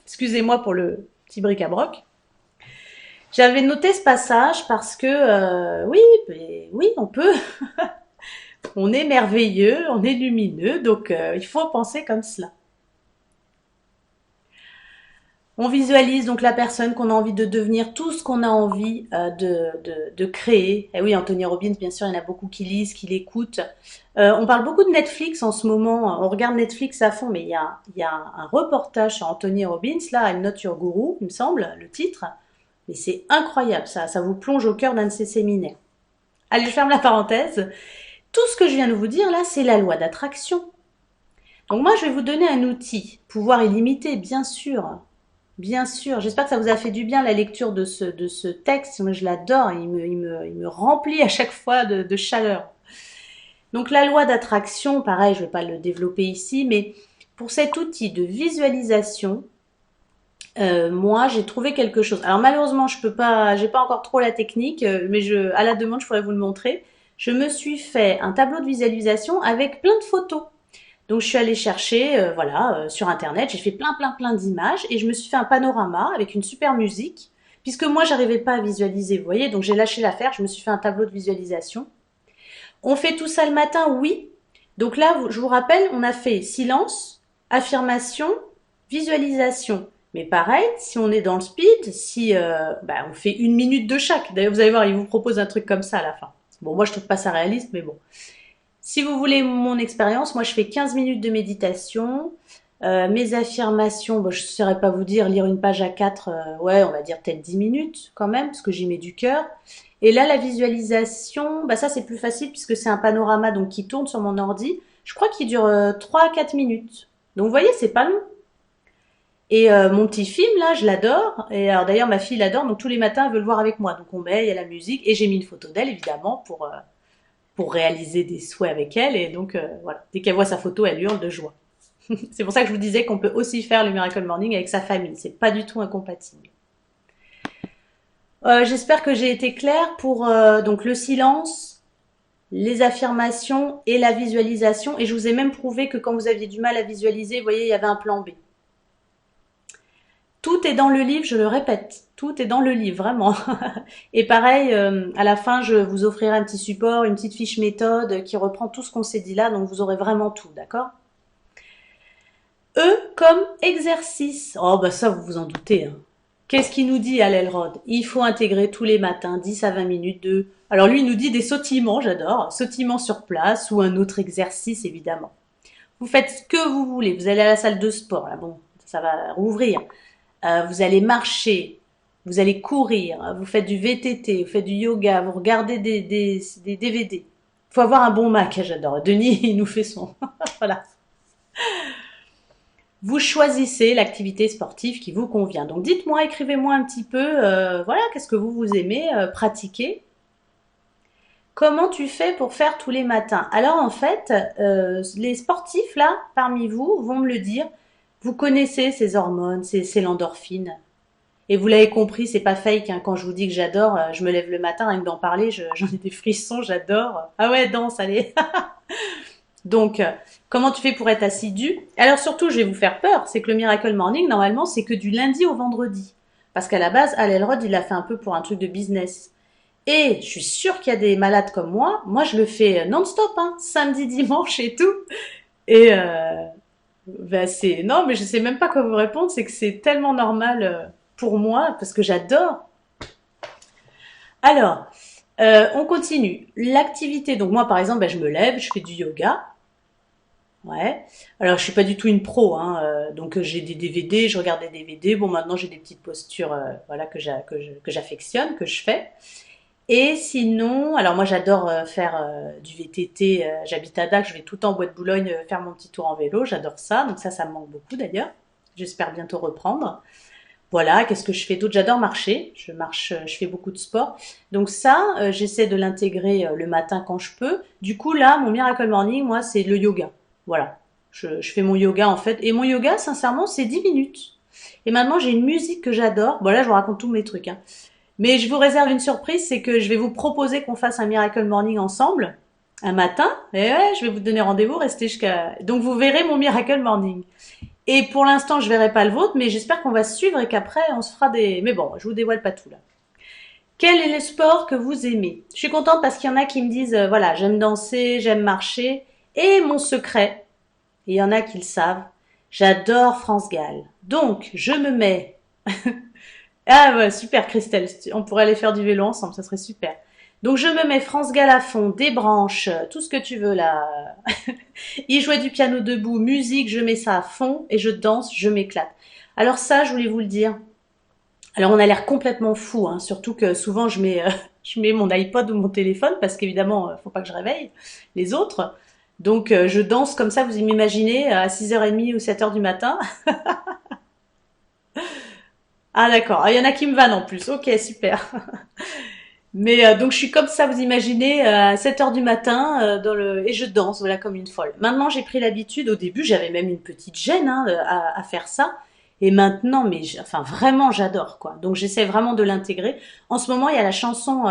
Excusez-moi pour le petit bric-à-broc. J'avais noté ce passage parce que, oui, on peut. On est merveilleux, on est lumineux, donc il faut penser comme cela. On visualise donc la personne qu'on a envie de devenir, tout ce qu'on a envie de créer. Et oui, Anthony Robbins, bien sûr, il y en a beaucoup qui lisent, qui l'écoutent. On parle beaucoup de Netflix en ce moment. On regarde Netflix à fond, mais il y a un reportage sur Anthony Robbins, là, I'm Not Your Guru, il me semble, le titre. Mais c'est incroyable, ça vous plonge au cœur d'un de ses séminaires. Allez, je ferme la parenthèse. Tout ce que je viens de vous dire là, c'est la loi d'attraction. Donc moi, je vais vous donner un outil, pouvoir illimité, bien sûr. Bien sûr, j'espère que ça vous a fait du bien la lecture de ce texte. Moi, je l'adore, il me remplit à chaque fois de chaleur. Donc la loi d'attraction, pareil, je ne vais pas le développer ici, mais pour cet outil de visualisation, moi, j'ai trouvé quelque chose. Alors malheureusement, j'ai pas encore trop la technique, mais à la demande, je pourrais vous le montrer. Je me suis fait un tableau de visualisation avec plein de photos. Donc je suis allée chercher, sur internet, j'ai fait plein d'images et je me suis fait un panorama avec une super musique, puisque moi j'arrivais pas à visualiser, vous voyez, donc j'ai lâché l'affaire, je me suis fait un tableau de visualisation. On fait tout ça le matin, oui. Donc là, je vous rappelle, on a fait silence, affirmation, visualisation. Mais pareil, si on est dans le speed, si on fait 1 minute de chaque. D'ailleurs, vous allez voir, il vous propose un truc comme ça à la fin. Bon, moi je trouve pas ça réaliste, mais bon. Si vous voulez mon expérience, moi je fais 15 minutes de méditation. Mes affirmations, je ne saurais pas vous dire, lire une page à 4, on va dire peut-être 10 minutes quand même, parce que j'y mets du cœur. Et là, la visualisation, ça c'est plus facile puisque c'est un panorama donc qui tourne sur mon ordi. Je crois qu'il dure 3 à 4 minutes. Donc vous voyez, c'est pas long. Et mon petit film là, je l'adore. Et alors d'ailleurs ma fille l'adore, donc tous les matins elle veut le voir avec moi. Donc on met, il y a la musique et j'ai mis une photo d'elle évidemment pour réaliser des souhaits avec elle. Et donc, voilà, dès qu'elle voit sa photo, elle hurle de joie. C'est pour ça que je vous disais qu'on peut aussi faire le Miracle Morning avec sa famille. C'est pas du tout incompatible. J'espère que j'ai été claire pour donc le silence, les affirmations et la visualisation. Et je vous ai même prouvé que quand vous aviez du mal à visualiser, vous voyez, il y avait un plan B. Tout est dans le livre, je le répète. Tout est dans le livre, vraiment. Et pareil, à la fin, je vous offrirai un petit support, une petite fiche méthode qui reprend tout ce qu'on s'est dit là, donc vous aurez vraiment tout, d'accord? E comme exercice. Oh, bah ça, vous vous en doutez, hein. Qu'est-ce qu'il nous dit à l'Elrod? Il faut intégrer tous les matins 10 à 20 minutes de... Alors lui, il nous dit des sautillements, j'adore. Sautillements sur place ou un autre exercice, évidemment. Vous faites ce que vous voulez. Vous allez à la salle de sport, là, bon, ça va rouvrir. Vous allez marcher, vous allez courir, vous faites du VTT, vous faites du yoga, vous regardez des DVD. Il faut avoir un bon Mac, j'adore. Denis, il nous fait son... voilà. Vous choisissez l'activité sportive qui vous convient. Donc dites-moi, écrivez-moi un petit peu, voilà, qu'est-ce que vous aimez pratiquer. Comment tu fais pour faire tous les matins? Alors en fait, les sportifs là, parmi vous, vont me le dire. Vous connaissez ces hormones, c'est l'endorphine. Et vous l'avez compris, c'est pas fake, hein. Quand je vous dis que j'adore, je me lève le matin, rien que d'en parler, j'en ai des frissons, j'adore. Ah ouais, danse, allez. Donc, comment tu fais pour être assidu? Alors surtout, je vais vous faire peur, c'est que le Miracle Morning, normalement, c'est que du lundi au vendredi. Parce qu'à la base, Al Elrod, il l'a fait un peu pour un truc de business. Et je suis sûre qu'il y a des malades comme moi je le fais non-stop, hein, samedi, dimanche et tout. Et ben c'est... Non, mais je sais même pas quoi vous répondre, c'est que c'est tellement normal pour moi, parce que j'adore. Alors, on continue. L'activité, donc moi par exemple, ben, je me lève, je fais du yoga. Ouais. Alors, je suis pas du tout une pro, hein. Donc, j'ai des DVD, je regarde des DVD. Bon, maintenant, j'ai des petites postures, voilà, que j'affectionne, que je fais. Et sinon, alors moi, j'adore faire du VTT. J'habite à Dax, je vais tout le temps en Bois de Boulogne faire mon petit tour en vélo. J'adore ça. Donc ça me manque beaucoup d'ailleurs. J'espère bientôt reprendre. Voilà, qu'est-ce que je fais d'autre? J'adore marcher. Je marche, je fais beaucoup de sport. Donc ça, j'essaie de l'intégrer le matin quand je peux. Du coup, là, mon Miracle Morning, moi, c'est le yoga. Voilà. Je fais mon yoga en fait. Et mon yoga, sincèrement, c'est 10 minutes. Et maintenant, j'ai une musique que j'adore. Bon, là, je vous raconte tous mes trucs, hein. Mais je vous réserve une surprise, c'est que je vais vous proposer qu'on fasse un Miracle Morning ensemble, un matin. Et ouais, je vais vous donner rendez-vous, restez jusqu'à... Donc vous verrez mon Miracle Morning. Et pour l'instant, je verrai pas le vôtre, mais j'espère qu'on va se suivre et qu'après, on se fera des... Mais bon, je vous dévoile pas tout là. Quel est le sport que vous aimez? Je suis contente parce qu'il y en a qui me disent, voilà, j'aime danser, j'aime marcher. Et mon secret, et il y en a qui le savent, j'adore France Gall. Donc, je me mets... Ah ouais, super Christelle, on pourrait aller faire du vélo ensemble, ça serait super. Donc je me mets France Gall à fond, des branches, tout ce que tu veux là. Il jouait du piano debout, musique, je mets ça à fond et je danse, je m'éclate. Alors ça, je voulais vous le dire. Alors on a l'air complètement fou, hein, surtout que souvent je mets mon iPod ou mon téléphone parce qu'évidemment, faut pas que je réveille les autres. Donc je danse comme ça, vous m'imaginez, à 6h30 ou 7h du matin. Ah d'accord, ah, il y en a qui me vannent en plus, ok super. Mais donc je suis comme ça, vous imaginez, à 7 heures du matin, et je danse, voilà, comme une folle. Maintenant, j'ai pris l'habitude. Au début, j'avais même une petite gêne hein, à faire ça. Et maintenant, mais enfin vraiment, j'adore quoi. Donc j'essaie vraiment de l'intégrer. En ce moment, il y a la chanson.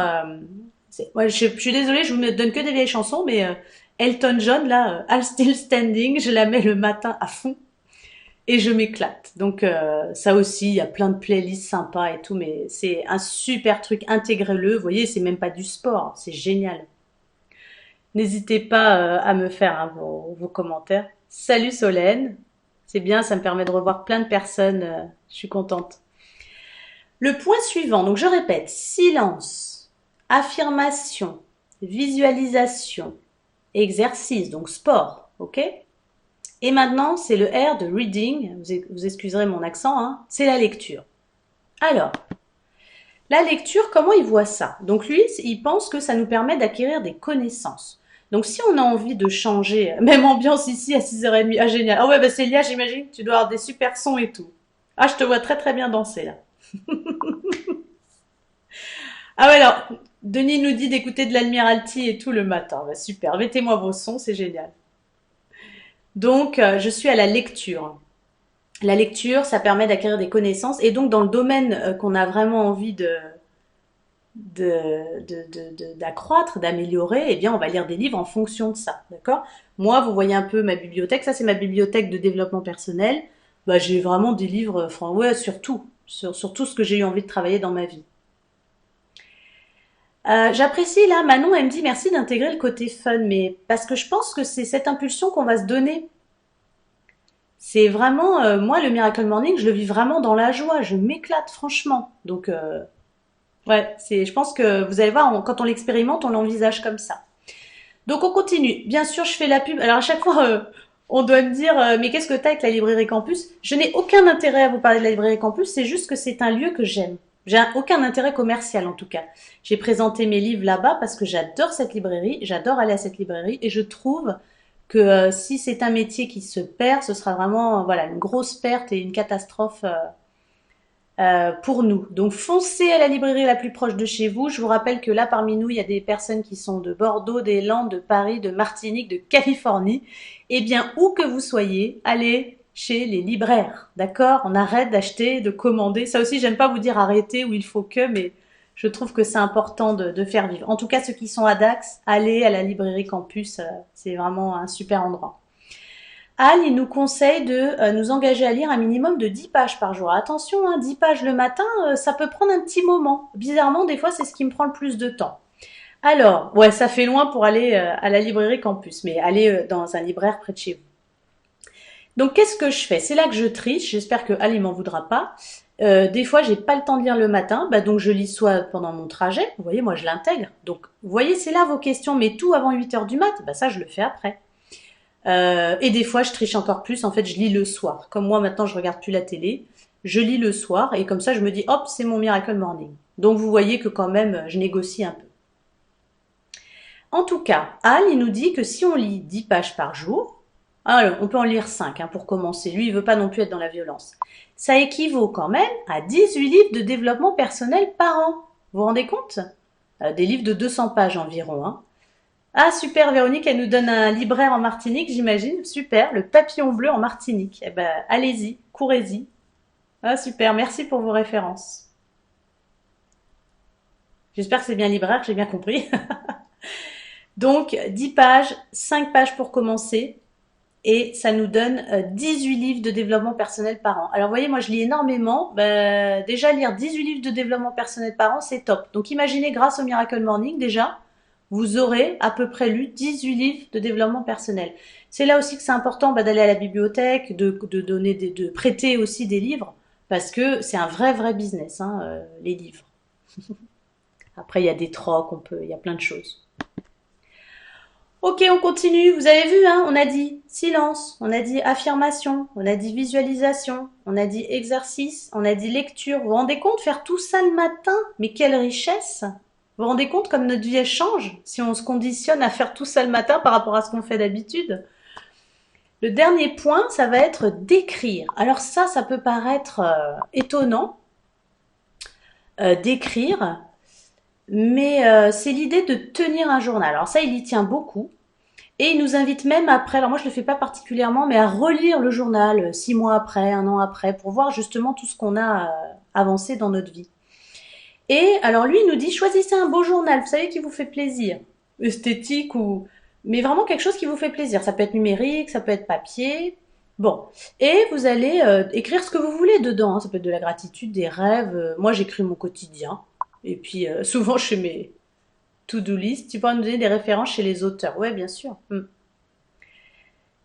Ouais, je suis désolée, je vous donne que des vieilles chansons, mais Elton John là, I'm Still Standing, je la mets le matin à fond et je m'éclate. Donc ça aussi, il y a plein de playlists sympas et tout, mais c'est un super truc, intégrez-le. Vous voyez, c'est même pas du sport, c'est génial. N'hésitez pas à me faire hein, vos commentaires. Salut Solène, c'est bien, ça me permet de revoir plein de personnes, je suis contente. Le point suivant, donc je répète, silence, affirmation, visualisation, exercice, donc sport, ok? Et maintenant, c'est le R de reading, vous excuserez mon accent, hein, c'est la lecture. Alors, la lecture, comment il voit ça? Donc lui, il pense que ça nous permet d'acquérir des connaissances. Donc si on a envie de changer, même ambiance ici à 6h30, ah génial. Ah ouais, bah Célia, j'imagine que tu dois avoir des super sons et tout. Ah, je te vois très très bien danser là. Ah ouais, alors, Denis nous dit d'écouter de l'Admiralty et tout le matin. Bah, super, mettez-moi vos sons, c'est génial. Donc, je suis à la lecture. La lecture, ça permet d'acquérir des connaissances. Et donc, dans le domaine qu'on a vraiment envie d'accroître, d'améliorer, eh bien, on va lire des livres en fonction de ça, d'accord? Moi, vous voyez un peu ma bibliothèque, ça c'est ma bibliothèque de développement personnel. Bah, j'ai vraiment des livres, enfin, ouais, sur tout, sur tout ce que j'ai eu envie de travailler dans ma vie. J'apprécie là, Manon, elle me dit merci d'intégrer le côté fun, mais parce que je pense que c'est cette impulsion qu'on va se donner. C'est vraiment, moi, le Miracle Morning, je le vis vraiment dans la joie, je m'éclate franchement. Donc, ouais, je pense que vous allez voir, quand on l'expérimente, on l'envisage comme ça. Donc, on continue. Bien sûr, je fais la pub. Alors, à chaque fois, on doit me dire, mais qu'est-ce que t'as avec la librairie Campus? Je n'ai aucun intérêt à vous parler de la librairie Campus, c'est juste que c'est un lieu que j'aime. J'ai aucun intérêt commercial en tout cas. J'ai présenté mes livres là-bas parce que j'adore cette librairie, j'adore aller à cette librairie et je trouve que si c'est un métier qui se perd, ce sera vraiment voilà une grosse perte et une catastrophe pour nous. Donc foncez à la librairie la plus proche de chez vous. Je vous rappelle que là parmi nous, il y a des personnes qui sont de Bordeaux, des Landes, de Paris, de Martinique, de Californie. Eh bien, où que vous soyez, allez chez les libraires, d'accord? On arrête d'acheter, de commander. Ça aussi, j'aime pas vous dire arrêtez ou il faut que, mais je trouve que c'est important de faire vivre. En tout cas, ceux qui sont à Dax, allez à la librairie Campus, c'est vraiment un super endroit. Anne, il nous conseille de nous engager à lire un minimum de 10 pages par jour. Attention, hein, 10 pages le matin, ça peut prendre un petit moment. Bizarrement, des fois, c'est ce qui me prend le plus de temps. Alors, ouais, ça fait loin pour aller à la librairie Campus, mais allez dans un libraire près de chez vous. Donc, qu'est-ce que je fais? C'est là que je triche. J'espère que Ali m'en voudra pas. Des fois, j'ai pas le temps de lire le matin, bah donc je lis soit pendant mon trajet. Vous voyez, moi, je l'intègre. Donc, vous voyez, c'est là vos questions. Mais tout avant 8 heures du mat, bah ça, je le fais après. Et des fois, je triche encore plus. En fait, je lis le soir. Comme moi, maintenant, je regarde plus la télé. Je lis le soir et comme ça, je me dis, hop, c'est mon Miracle Morning. Donc, vous voyez que quand même, je négocie un peu. En tout cas, Al, il nous dit que si on lit 10 pages par jour, alors, on peut en lire 5 hein, pour commencer. Lui, il veut pas non plus être dans la violence. Ça équivaut quand même à 18 livres de développement personnel par an. Vous vous rendez compte? Des livres de 200 pages environ. Hein. Ah, super, Véronique, elle nous donne un libraire en Martinique, j'imagine. Super, le papillon bleu en Martinique. Eh ben, allez-y, courez-y. Ah, super, merci pour vos références. J'espère que c'est bien libraire, que j'ai bien compris. Donc, 10 pages, 5 pages pour commencer. Et ça nous donne 18 livres de développement personnel par an. Alors, vous voyez, moi, je lis énormément. Déjà, lire 18 livres de développement personnel par an, c'est top. Donc, imaginez, grâce au Miracle Morning, déjà, vous aurez à peu près lu 18 livres de développement personnel. C'est là aussi que c'est important d'aller à la bibliothèque, de donner de prêter aussi des livres, parce que c'est un vrai business, hein, les livres. Après, il y a des trocs, il y a plein de choses. Ok, on continue. Vous avez vu, hein, on a dit silence, on a dit affirmation, on a dit visualisation, on a dit exercice, on a dit lecture. Vous vous rendez compte, faire tout ça le matin? Mais quelle richesse! Vous vous rendez compte comme notre vie elle change si on se conditionne à faire tout ça le matin par rapport à ce qu'on fait d'habitude? Le dernier point, ça va être d'écrire. Alors ça peut paraître étonnant d'écrire, mais c'est l'idée de tenir un journal. Alors ça, il y tient beaucoup. Et il nous invite même après, alors moi je le fais pas particulièrement, mais à relire le journal 6 mois après, un an après, pour voir justement tout ce qu'on a avancé dans notre vie. Et alors lui, il nous dit, choisissez un beau journal, vous savez, qui vous fait plaisir, esthétique ou... Mais vraiment quelque chose qui vous fait plaisir. Ça peut être numérique, ça peut être papier. Bon. Et vous allez écrire ce que vous voulez dedans. Hein. Ça peut être de la gratitude, des rêves. Moi, j'écris mon quotidien. Et puis, souvent, je fais mes to-do list. Tu pourras nous donner des références chez les auteurs. Ouais, bien sûr.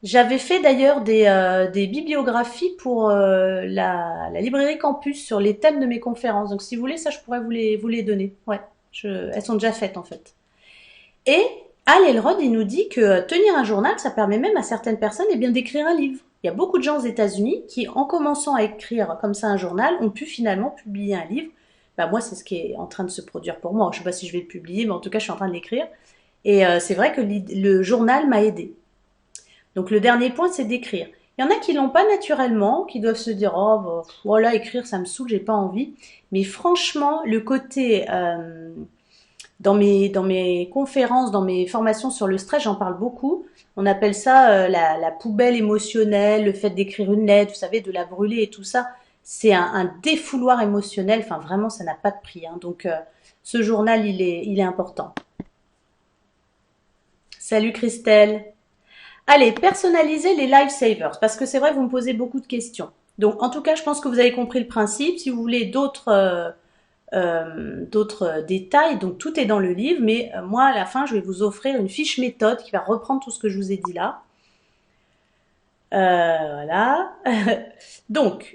J'avais fait d'ailleurs des bibliographies pour la librairie Campus sur les thèmes de mes conférences. Donc si vous voulez, ça je pourrais vous les donner. Ouais, elles sont déjà faites en fait. Et Al Elrod, il nous dit que tenir un journal, ça permet même à certaines personnes bien, d'écrire un livre. Il y a beaucoup de gens aux États-Unis qui, en commençant à écrire comme ça un journal, ont pu finalement publier un livre. Bah, moi, c'est ce qui est en train de se produire pour moi. Je ne sais pas si je vais le publier, mais en tout cas, je suis en train de l'écrire. Et c'est vrai que le journal m'a aidé. Donc le dernier point, c'est d'écrire. Il y en a qui l'ont pas naturellement, qui doivent se dire oh bah, voilà écrire ça me saoule, j'ai pas envie. Mais franchement, le côté dans mes conférences, dans mes formations sur le stress, j'en parle beaucoup. On appelle ça la poubelle émotionnelle, le fait d'écrire une lettre, vous savez, de la brûler et tout ça. c'est un défouloir émotionnel. Enfin, vraiment, ça n'a pas de prix, hein. Donc, ce journal, il est important. Salut Christelle. Allez, personnalisez les lifesavers, parce que c'est vrai, vous me posez beaucoup de questions. Donc, en tout cas, je pense que vous avez compris le principe. Si vous voulez d'autres détails, donc tout est dans le livre, mais moi, à la fin, je vais vous offrir une fiche méthode qui va reprendre tout ce que je vous ai dit là. Voilà. Donc,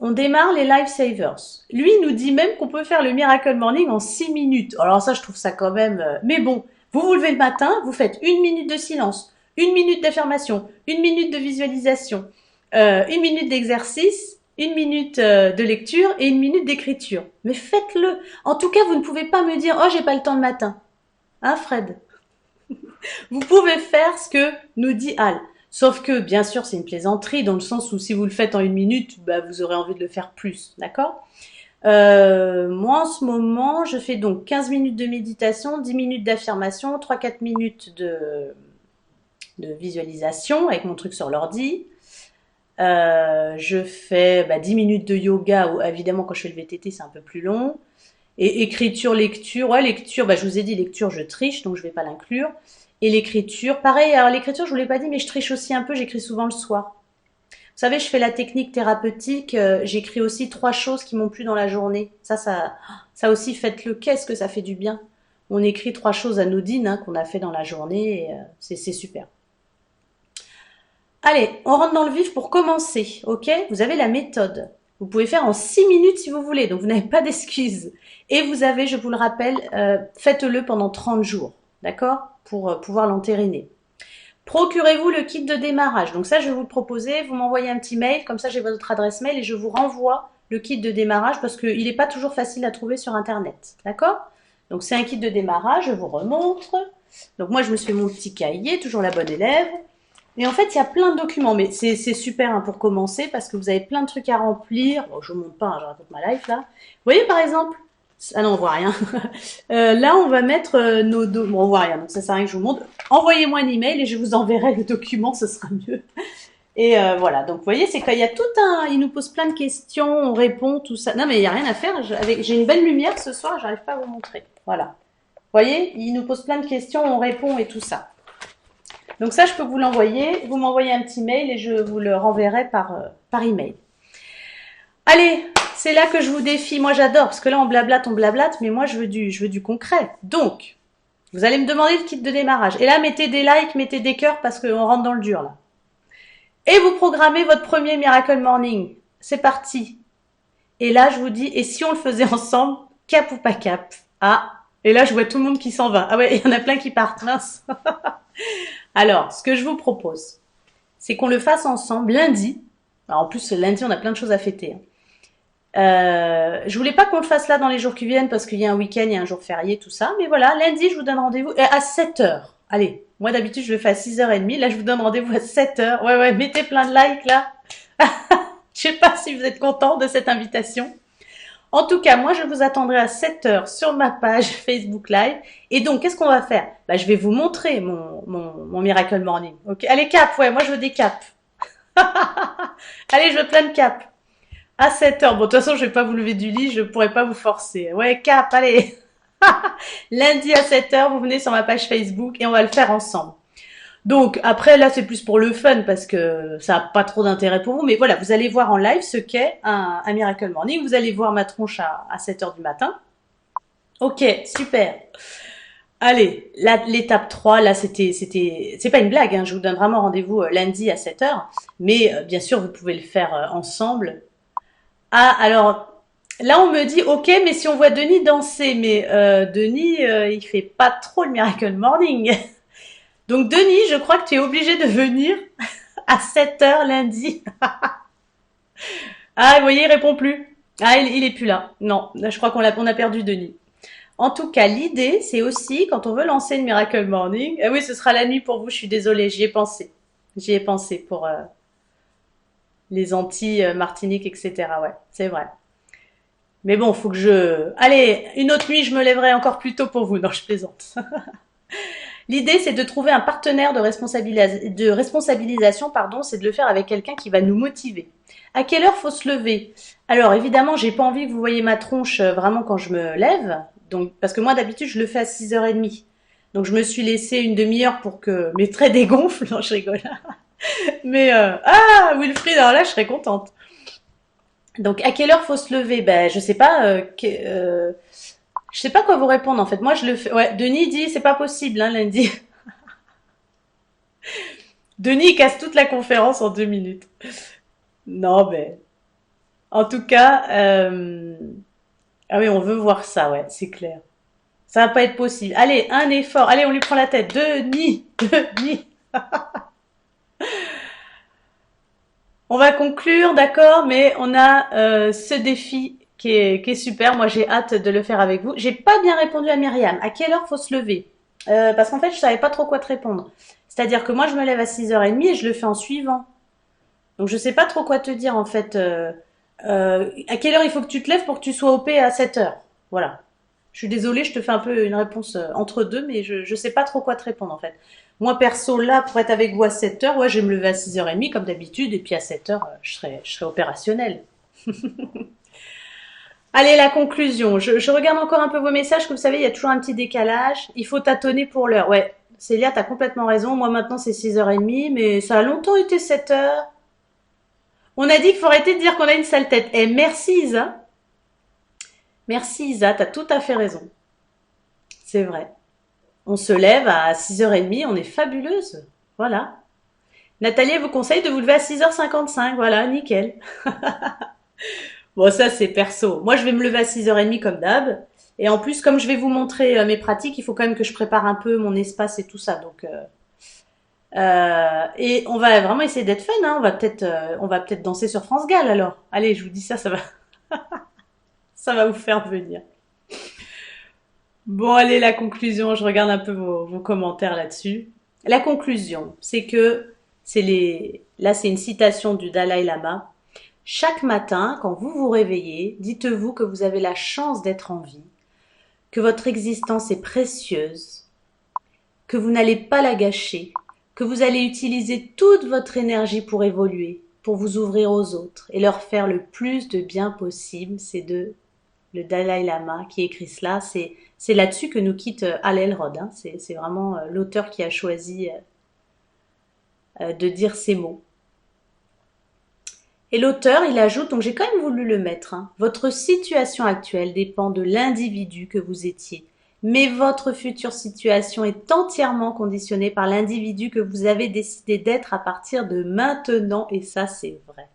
on démarre les lifesavers. Lui nous dit même qu'on peut faire le Miracle Morning en 6 minutes. Alors ça, je trouve ça quand même... Mais bon, vous vous levez le matin, vous faites 1 minute de silence, 1 minute d'affirmation, 1 minute de visualisation, 1 minute d'exercice, 1 minute de lecture et 1 minute d'écriture. Mais faites-le. En tout cas, vous ne pouvez pas me dire « Oh, j'ai pas le temps le matin ». Hein, Fred? Vous pouvez faire ce que nous dit Al. Sauf que, bien sûr, c'est une plaisanterie dans le sens où si vous le faites en 1 minute, bah, vous aurez envie de le faire plus, d'accord? Moi, en ce moment, je fais donc 15 minutes de méditation, 10 minutes d'affirmation, 3-4 minutes de visualisation avec mon truc sur l'ordi. Je fais 10 minutes de yoga, où, évidemment, quand je fais le VTT, c'est un peu plus long. Et écriture, lecture, ouais, lecture, je vous ai dit, lecture, je triche, donc je vais pas l'inclure. Et l'écriture, pareil, alors l'écriture, je vous l'ai pas dit, mais je triche aussi un peu, j'écris souvent le soir. Vous savez, je fais la technique thérapeutique, j'écris aussi 3 choses qui m'ont plu dans la journée. Ça aussi, faites-le, qu'est-ce que ça fait du bien. On écrit 3 choses anodines qu'on a fait dans la journée, et c'est super. Allez, on rentre dans le vif pour commencer, ok? Vous avez la méthode. Vous pouvez faire en 6 minutes si vous voulez, donc vous n'avez pas d'excuses. Et vous avez, je vous le rappelle, faites-le pendant 30 jours, d'accord? Pour pouvoir l'entériner. Procurez-vous le kit de démarrage. Donc ça, je vais vous le proposer. Vous m'envoyez un petit mail, comme ça j'ai votre adresse mail et je vous renvoie le kit de démarrage parce qu'il n'est pas toujours facile à trouver sur Internet, d'accord? Donc c'est un kit de démarrage, je vous remontre. Donc moi, je me suis fait mon petit cahier, toujours la bonne élève. Et en fait, il y a plein de documents, mais c'est super pour commencer parce que vous avez plein de trucs à remplir. Bon, je ne montre pas, je raconte ma life là. Vous voyez par exemple, ah non, on voit rien. Là, on va mettre nos bon, on voit rien, donc ça sert à rien que je vous montre. Envoyez-moi un email et je vous enverrai le document, ce sera mieux. Et voilà, donc vous voyez, c'est qu'il y a tout il nous pose plein de questions, on répond, tout ça. Non, mais il n'y a rien à faire. J'ai une belle lumière ce soir, j'arrive pas à vous montrer. Voilà. Vous voyez, il nous pose plein de questions, on répond et tout ça. Donc ça, je peux vous l'envoyer. Vous m'envoyez un petit mail et je vous le renverrai par email. Allez, c'est là que je vous défie. Moi, j'adore parce que là, on blablate, mais moi, je veux du concret. Donc, vous allez me demander le kit de démarrage. Et là, mettez des likes, mettez des cœurs parce qu'on rentre dans le dur là. Et vous programmez votre premier Miracle Morning. C'est parti. Et là, je vous dis, et si on le faisait ensemble, cap ou pas cap? Ah, et là, je vois tout le monde qui s'en va. Ah ouais, il y en a plein qui partent, mince. Alors, ce que je vous propose, c'est qu'on le fasse ensemble lundi. Alors, en plus, lundi, on a plein de choses à fêter. Je voulais pas qu'on le fasse là dans les jours qui viennent parce qu'il y a un week-end, il y a un jour férié, tout ça. Mais voilà, lundi, je vous donne rendez-vous à 7h. Allez, moi d'habitude, je le fais à 6h30. Là, je vous donne rendez-vous à 7h. Ouais, mettez plein de likes là. Je sais pas si vous êtes content de cette invitation. En tout cas, moi, je vous attendrai à 7h sur ma page Facebook Live. Et donc, qu'est-ce qu'on va faire? Je vais vous montrer mon Miracle Morning. Ok, allez, cap, ouais, moi, je veux des caps. Allez, je veux plein de caps. À 7h. Bon, de toute façon, je vais pas vous lever du lit, je pourrais pas vous forcer. Ouais, cap, allez. Lundi à 7h, vous venez sur ma page Facebook et on va le faire ensemble. Donc, après, là, c'est plus pour le fun parce que ça n'a pas trop d'intérêt pour vous. Mais voilà, vous allez voir en live ce qu'est un Miracle Morning. Vous allez voir ma tronche à 7h du matin. Ok, super. Allez, l'étape 3, là, c'est pas une blague, je vous donne vraiment rendez-vous lundi à 7h. Mais bien sûr, vous pouvez le faire ensemble. Ah, alors, là, on me dit, ok, mais si on voit Denis danser, mais Denis, il fait pas trop le Miracle Morning. Donc, Denis, je crois que tu es obligé de venir à 7h lundi. Ah, vous voyez, il répond plus. Ah, il est plus là. Non, je crois qu'on a perdu Denis. En tout cas, l'idée, c'est aussi, quand on veut lancer le Miracle Morning, oui, ce sera la nuit pour vous, je suis désolée, j'y ai pensé. J'y ai pensé pour les Antilles, Martinique, etc. Ouais, c'est vrai. Mais bon, faut que Allez, une autre nuit, je me lèverai encore plus tôt pour vous. Non, je plaisante. L'idée, c'est de trouver un partenaire de responsabilisation, c'est de le faire avec quelqu'un qui va nous motiver. À quelle heure faut se lever? Alors évidemment, j'ai pas envie que vous voyez ma tronche vraiment quand je me lève, donc parce que moi d'habitude je le fais à 6h30. Donc je me suis laissé une demi-heure pour que mes traits dégonflent. Non, je rigole. Mais ah, Wilfried, alors là je serais contente. Donc à quelle heure faut se lever? Ben je sais pas. Je sais pas quoi vous répondre en fait. Moi je le fais. Ouais, Denis dit c'est pas possible hein, lundi. Denis il casse toute la conférence en 2 minutes. Non mais en tout cas, ah oui on veut voir ça, ouais, c'est clair. Ça va pas être possible. Allez, un effort. Allez, on lui prend la tête. Denis, Denis. On va conclure, d'accord, mais on a ce défi qui est super. Moi, j'ai hâte de le faire avec vous. J'ai pas bien répondu à Myriam. À quelle heure faut se lever? Parce qu'en fait, je savais pas trop quoi te répondre. C'est-à-dire que moi, je me lève à 6h30 et je le fais en suivant. Donc, je sais pas trop quoi te dire, en fait. À quelle heure il faut que tu te lèves pour que tu sois OP à 7h? Voilà. Je suis désolée, je te fais un peu une réponse entre deux, mais je sais pas trop quoi te répondre en fait. Moi perso, là, pour être avec vous à 7h, ouais, je vais me lever à 6h30 comme d'habitude, et puis à 7h, je serai opérationnelle. Allez, la conclusion. Je regarde encore un peu vos messages, comme vous savez, il y a toujours un petit décalage. Il faut tâtonner pour l'heure. Ouais, Célia, t'as complètement raison. Moi maintenant c'est 6h30, mais ça a longtemps été 7h. On a dit qu'il faut arrêter de dire qu'on a une sale tête. Eh, merci Isa. Merci Isa, t'as tout à fait raison. C'est vrai. On se lève à 6h30, on est fabuleuse. Voilà. Nathalie elle vous conseille de vous lever à 6h55. Voilà, nickel. Bon, ça, c'est perso. Moi, je vais me lever à 6h30 comme d'hab. Et en plus, comme je vais vous montrer mes pratiques, il faut quand même que je prépare un peu mon espace et tout ça. Donc, et on va vraiment essayer d'être fun. Hein. On va peut-être danser sur France Gall alors. Allez, je vous dis ça, ça va vous faire venir. Bon, allez, la conclusion, je regarde un peu vos commentaires là-dessus. La conclusion, c'est que là, c'est une citation du Dalai Lama. Chaque matin, quand vous vous réveillez, dites-vous que vous avez la chance d'être en vie, que votre existence est précieuse, que vous n'allez pas la gâcher, que vous allez utiliser toute votre énergie pour évoluer, pour vous ouvrir aux autres et leur faire le plus de bien possible. C'est de le Dalai Lama qui écrit cela. C'est là-dessus que nous quitte Hal Elrod. Hein. C'est vraiment l'auteur qui a choisi de dire ces mots. Et l'auteur, il ajoute, donc j'ai quand même voulu le mettre, hein, votre situation actuelle dépend de l'individu que vous étiez, mais votre future situation est entièrement conditionnée par l'individu que vous avez décidé d'être à partir de maintenant, et ça c'est vrai.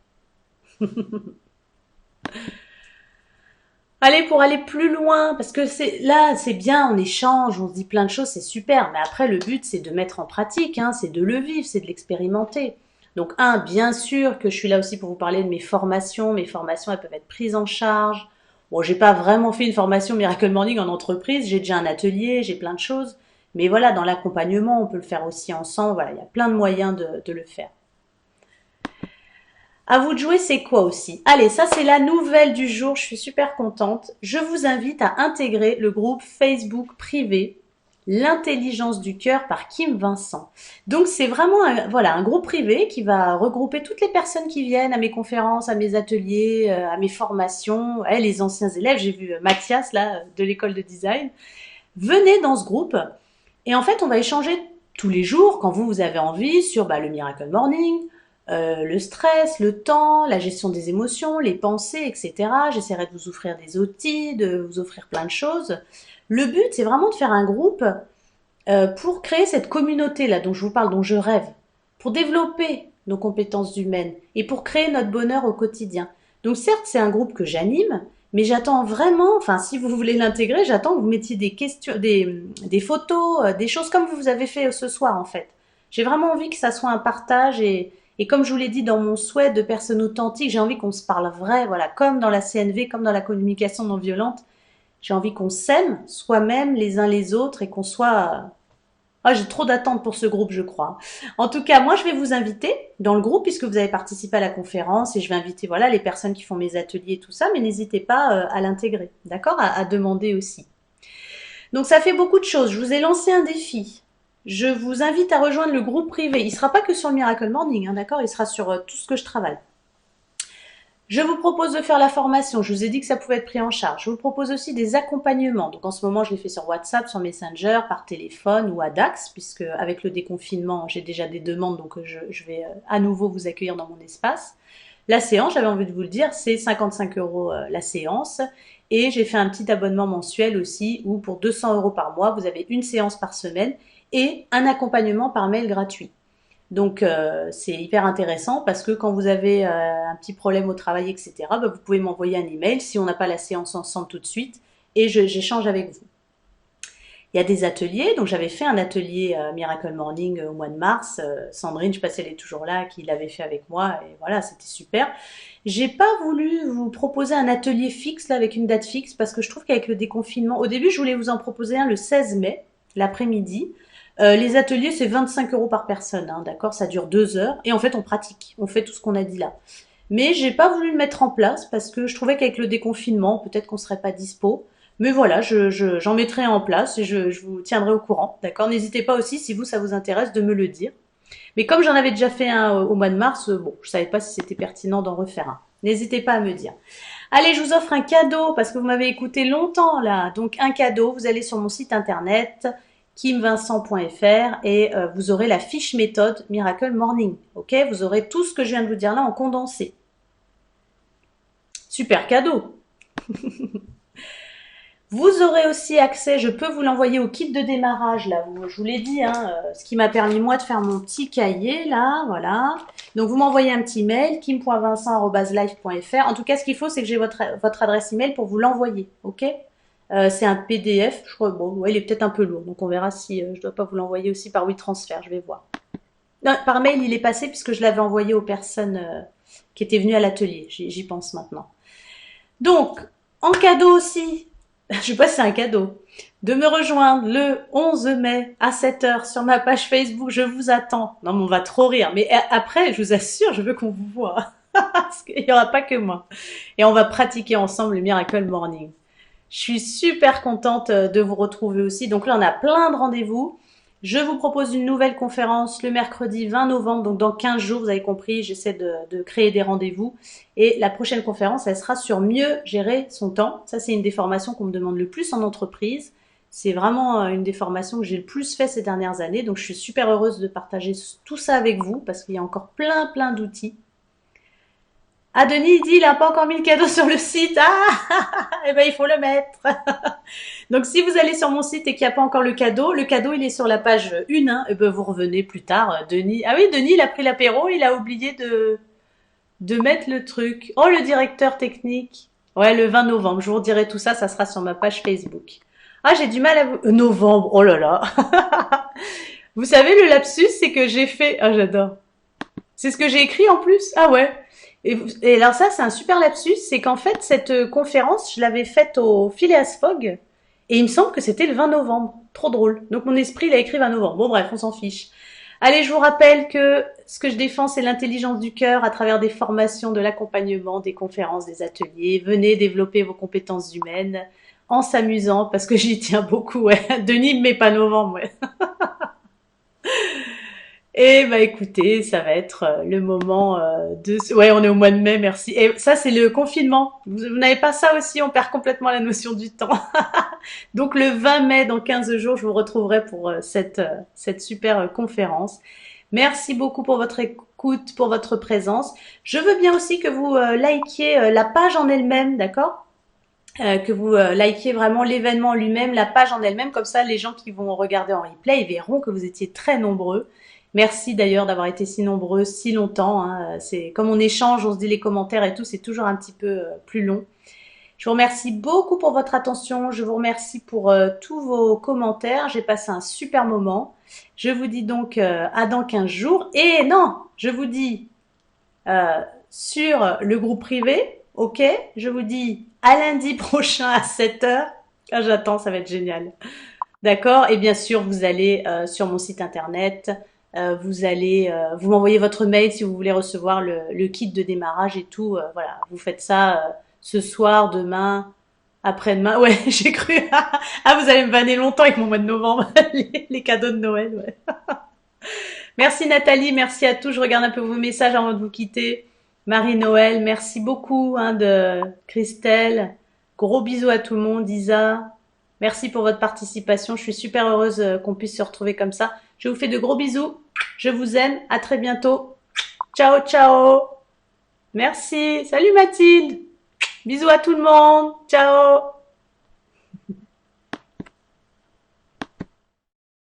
Allez, pour aller plus loin, parce que c'est bien, on échange, on se dit plein de choses, c'est super, mais après le but c'est de mettre en pratique, hein, c'est de le vivre, c'est de l'expérimenter. Donc bien sûr que je suis là aussi pour vous parler de mes formations. Mes formations, elles peuvent être prises en charge. Bon, j'ai pas vraiment fait une formation Miracle Morning en entreprise, j'ai déjà un atelier, j'ai plein de choses. Mais voilà, dans l'accompagnement, on peut le faire aussi ensemble. Voilà, il y a plein de moyens de le faire. À vous de jouer, c'est quoi aussi? Allez, ça c'est la nouvelle du jour, je suis super contente. Je vous invite à intégrer le groupe Facebook privé L'intelligence du cœur par Kim Vincent. Donc c'est vraiment voilà, un groupe privé qui va regrouper toutes les personnes qui viennent à mes conférences, à mes ateliers, à mes formations, les anciens élèves. J'ai vu Mathias là de l'école de design. Venez dans ce groupe et en fait on va échanger tous les jours quand vous avez envie sur le Miracle Morning, le stress, le temps, la gestion des émotions, les pensées, etc. J'essaierai de vous offrir des outils, de vous offrir plein de choses. Le but, c'est vraiment de faire un groupe pour créer cette communauté-là dont je vous parle, dont je rêve, pour développer nos compétences humaines et pour créer notre bonheur au quotidien. Donc certes, c'est un groupe que j'anime, mais j'attends vraiment, enfin si vous voulez l'intégrer, j'attends que vous mettiez des questions, des photos, des choses comme vous avez fait ce soir en fait. J'ai vraiment envie que ça soit un partage et comme je vous l'ai dit dans mon souhait de personnes authentiques, j'ai envie qu'on se parle vrai, voilà, comme dans la CNV, comme dans la communication non violente. J'ai envie qu'on s'aime soi-même les uns les autres et qu'on soit... Ah, j'ai trop d'attentes pour ce groupe, je crois. En tout cas, moi, je vais vous inviter dans le groupe puisque vous avez participé à la conférence et je vais inviter voilà les personnes qui font mes ateliers et tout ça, mais n'hésitez pas à l'intégrer, d'accord, à demander aussi. Donc, ça fait beaucoup de choses. Je vous ai lancé un défi. Je vous invite à rejoindre le groupe privé. Il ne sera pas que sur le Miracle Morning, hein, d'accord. Il sera sur tout ce que je travaille. Je vous propose de faire la formation. Je vous ai dit que ça pouvait être pris en charge. Je vous propose aussi des accompagnements. Donc en ce moment, je les fais sur WhatsApp, sur Messenger, par téléphone ou à Dax, puisque avec le déconfinement, j'ai déjà des demandes, donc je vais à nouveau vous accueillir dans mon espace. La séance, j'avais envie de vous le dire, c'est 55 € la séance. Et j'ai fait un petit abonnement mensuel aussi, où pour 200 € par mois, vous avez une séance par semaine et un accompagnement par mail gratuit. Donc c'est hyper intéressant parce que quand vous avez un petit problème au travail, etc., bah, vous pouvez m'envoyer un email si on n'a pas la séance ensemble tout de suite et j'échange avec vous. Il y a des ateliers, donc j'avais fait un atelier Miracle Morning au mois de mars. Sandrine, je sais pas si elle est toujours là, qui l'avait fait avec moi et voilà, c'était super. J'ai pas voulu vous proposer un atelier fixe là avec une date fixe parce que je trouve qu'avec le déconfinement, au début je voulais vous en proposer un le 16 mai, l'après-midi. Les ateliers, c'est 25 € par personne, hein, d'accord? Ça dure 2 heures. Et en fait, on pratique. On fait tout ce qu'on a dit là. Mais j'ai pas voulu le mettre en place parce que je trouvais qu'avec le déconfinement, peut-être qu'on serait pas dispo. Mais voilà, j'en mettrai en place et je vous tiendrai au courant, d'accord? N'hésitez pas aussi, si vous, ça vous intéresse, de me le dire. Mais comme j'en avais déjà fait un au mois de mars, bon, je savais pas si c'était pertinent d'en refaire un. N'hésitez pas à me dire. Allez, je vous offre un cadeau parce que vous m'avez écouté longtemps là. Donc un cadeau, vous allez sur mon site internet kimvincent.fr et vous aurez la fiche méthode Miracle Morning. Ok, vous aurez tout ce que je viens de vous dire là en condensé. Super cadeau. Vous aurez aussi accès, je peux vous l'envoyer au kit de démarrage là. Je vous l'ai dit, hein, ce qui m'a permis moi de faire mon petit cahier là, voilà. Donc vous m'envoyez un petit mail kim.vincent@live.fr. En tout cas, ce qu'il faut, c'est que j'ai votre adresse email pour vous l'envoyer, ok? C'est un PDF, je crois. Bon, ouais, il est peut-être un peu lourd, donc on verra si je dois pas vous l'envoyer aussi par WeTransfer. Je vais voir. Non, par mail, il est passé puisque je l'avais envoyé aux personnes qui étaient venues à l'atelier. J'y pense maintenant. Donc, en cadeau aussi, je sais pas si c'est un cadeau, de me rejoindre le 11 mai à 7 heures sur ma page Facebook. Je vous attends. Non, mais on va trop rire. Mais après, je vous assure, je veux qu'on vous voit. Parce qu'il n'y aura pas que moi. Et on va pratiquer ensemble le Miracle Morning. Je suis super contente de vous retrouver aussi. Donc là, on a plein de rendez-vous. Je vous propose une nouvelle conférence le mercredi 20 novembre, donc dans 15 jours, vous avez compris, j'essaie de créer des rendez-vous. Et la prochaine conférence, elle sera sur mieux gérer son temps. Ça, c'est une des formations qu'on me demande le plus en entreprise. C'est vraiment une des formations que j'ai le plus fait ces dernières années. Donc, je suis super heureuse de partager tout ça avec vous parce qu'il y a encore plein d'outils. Ah, Denis, il dit, il n'a pas encore mis le cadeau sur le site. Ah, eh ben, il faut le mettre. Donc, si vous allez sur mon site et qu'il n'y a pas encore le cadeau, il est sur la page 1, hein, et ben, vous revenez plus tard. Denis, ah oui, Denis, il a pris l'apéro, il a oublié de mettre le truc. Oh, le directeur technique. Ouais, le 20 novembre. Je vous redirai tout ça, ça sera sur ma page Facebook. Ah, j'ai du mal à vous... novembre, oh là là. Vous savez, le lapsus, c'est que j'ai fait... Ah, j'adore. C'est ce que j'ai écrit en plus. Ah ouais. Et alors ça, c'est un super lapsus, c'est qu'en fait, cette conférence, je l'avais faite au Phileas Fogg, et il me semble que c'était le 20 novembre. Trop drôle. Donc mon esprit, il a écrit 20 novembre. Bon bref, on s'en fiche. Allez, je vous rappelle que ce que je défends, c'est l'intelligence du cœur à travers des formations, de l'accompagnement, des conférences, des ateliers. Venez développer vos compétences humaines en s'amusant, parce que j'y tiens beaucoup, ouais. Denis me met pas novembre, ouais. Et bah écoutez, ça va être le moment de... Ouais, on est au mois de mai, merci. Et ça, c'est le confinement. Vous n'avez pas ça aussi, on perd complètement la notion du temps. Donc le 20 mai, dans 15 jours, je vous retrouverai pour cette super conférence. Merci beaucoup pour votre écoute, pour votre présence. Je veux bien aussi que vous likiez la page en elle-même, d'accord? Que vous likiez vraiment l'événement lui-même, la page en elle-même, comme ça les gens qui vont regarder en replay, ils verront que vous étiez très nombreux. Merci d'ailleurs d'avoir été si nombreux si longtemps, hein. C'est comme on échange, on se dit les commentaires et tout, c'est toujours un petit peu plus long. Je vous remercie beaucoup pour votre attention, je vous remercie pour tous vos commentaires, j'ai passé un super moment. Je vous dis donc à dans 15 jours, et non, je vous dis sur le groupe privé, ok? Je vous dis à lundi prochain à 7 heures. Ah, j'attends, ça va être génial. D'accord? Et bien sûr, vous allez sur mon site internet, vous allez, vous m'envoyez votre mail si vous voulez recevoir le kit de démarrage et tout. Voilà, vous faites ça ce soir, demain, après-demain. Ouais, j'ai cru. Ah, vous allez me vanner longtemps avec mon mois de novembre, les cadeaux de Noël. Ouais. Merci Nathalie, merci à tous. Je regarde un peu vos messages avant de vous quitter. Marie-Noël, merci beaucoup hein, de Christelle. Gros bisous à tout le monde, Isa. Merci pour votre participation. Je suis super heureuse qu'on puisse se retrouver comme ça. Je vous fais de gros bisous. Je vous aime. À très bientôt. Ciao, ciao. Merci. Salut Mathilde. Bisous à tout le monde. Ciao.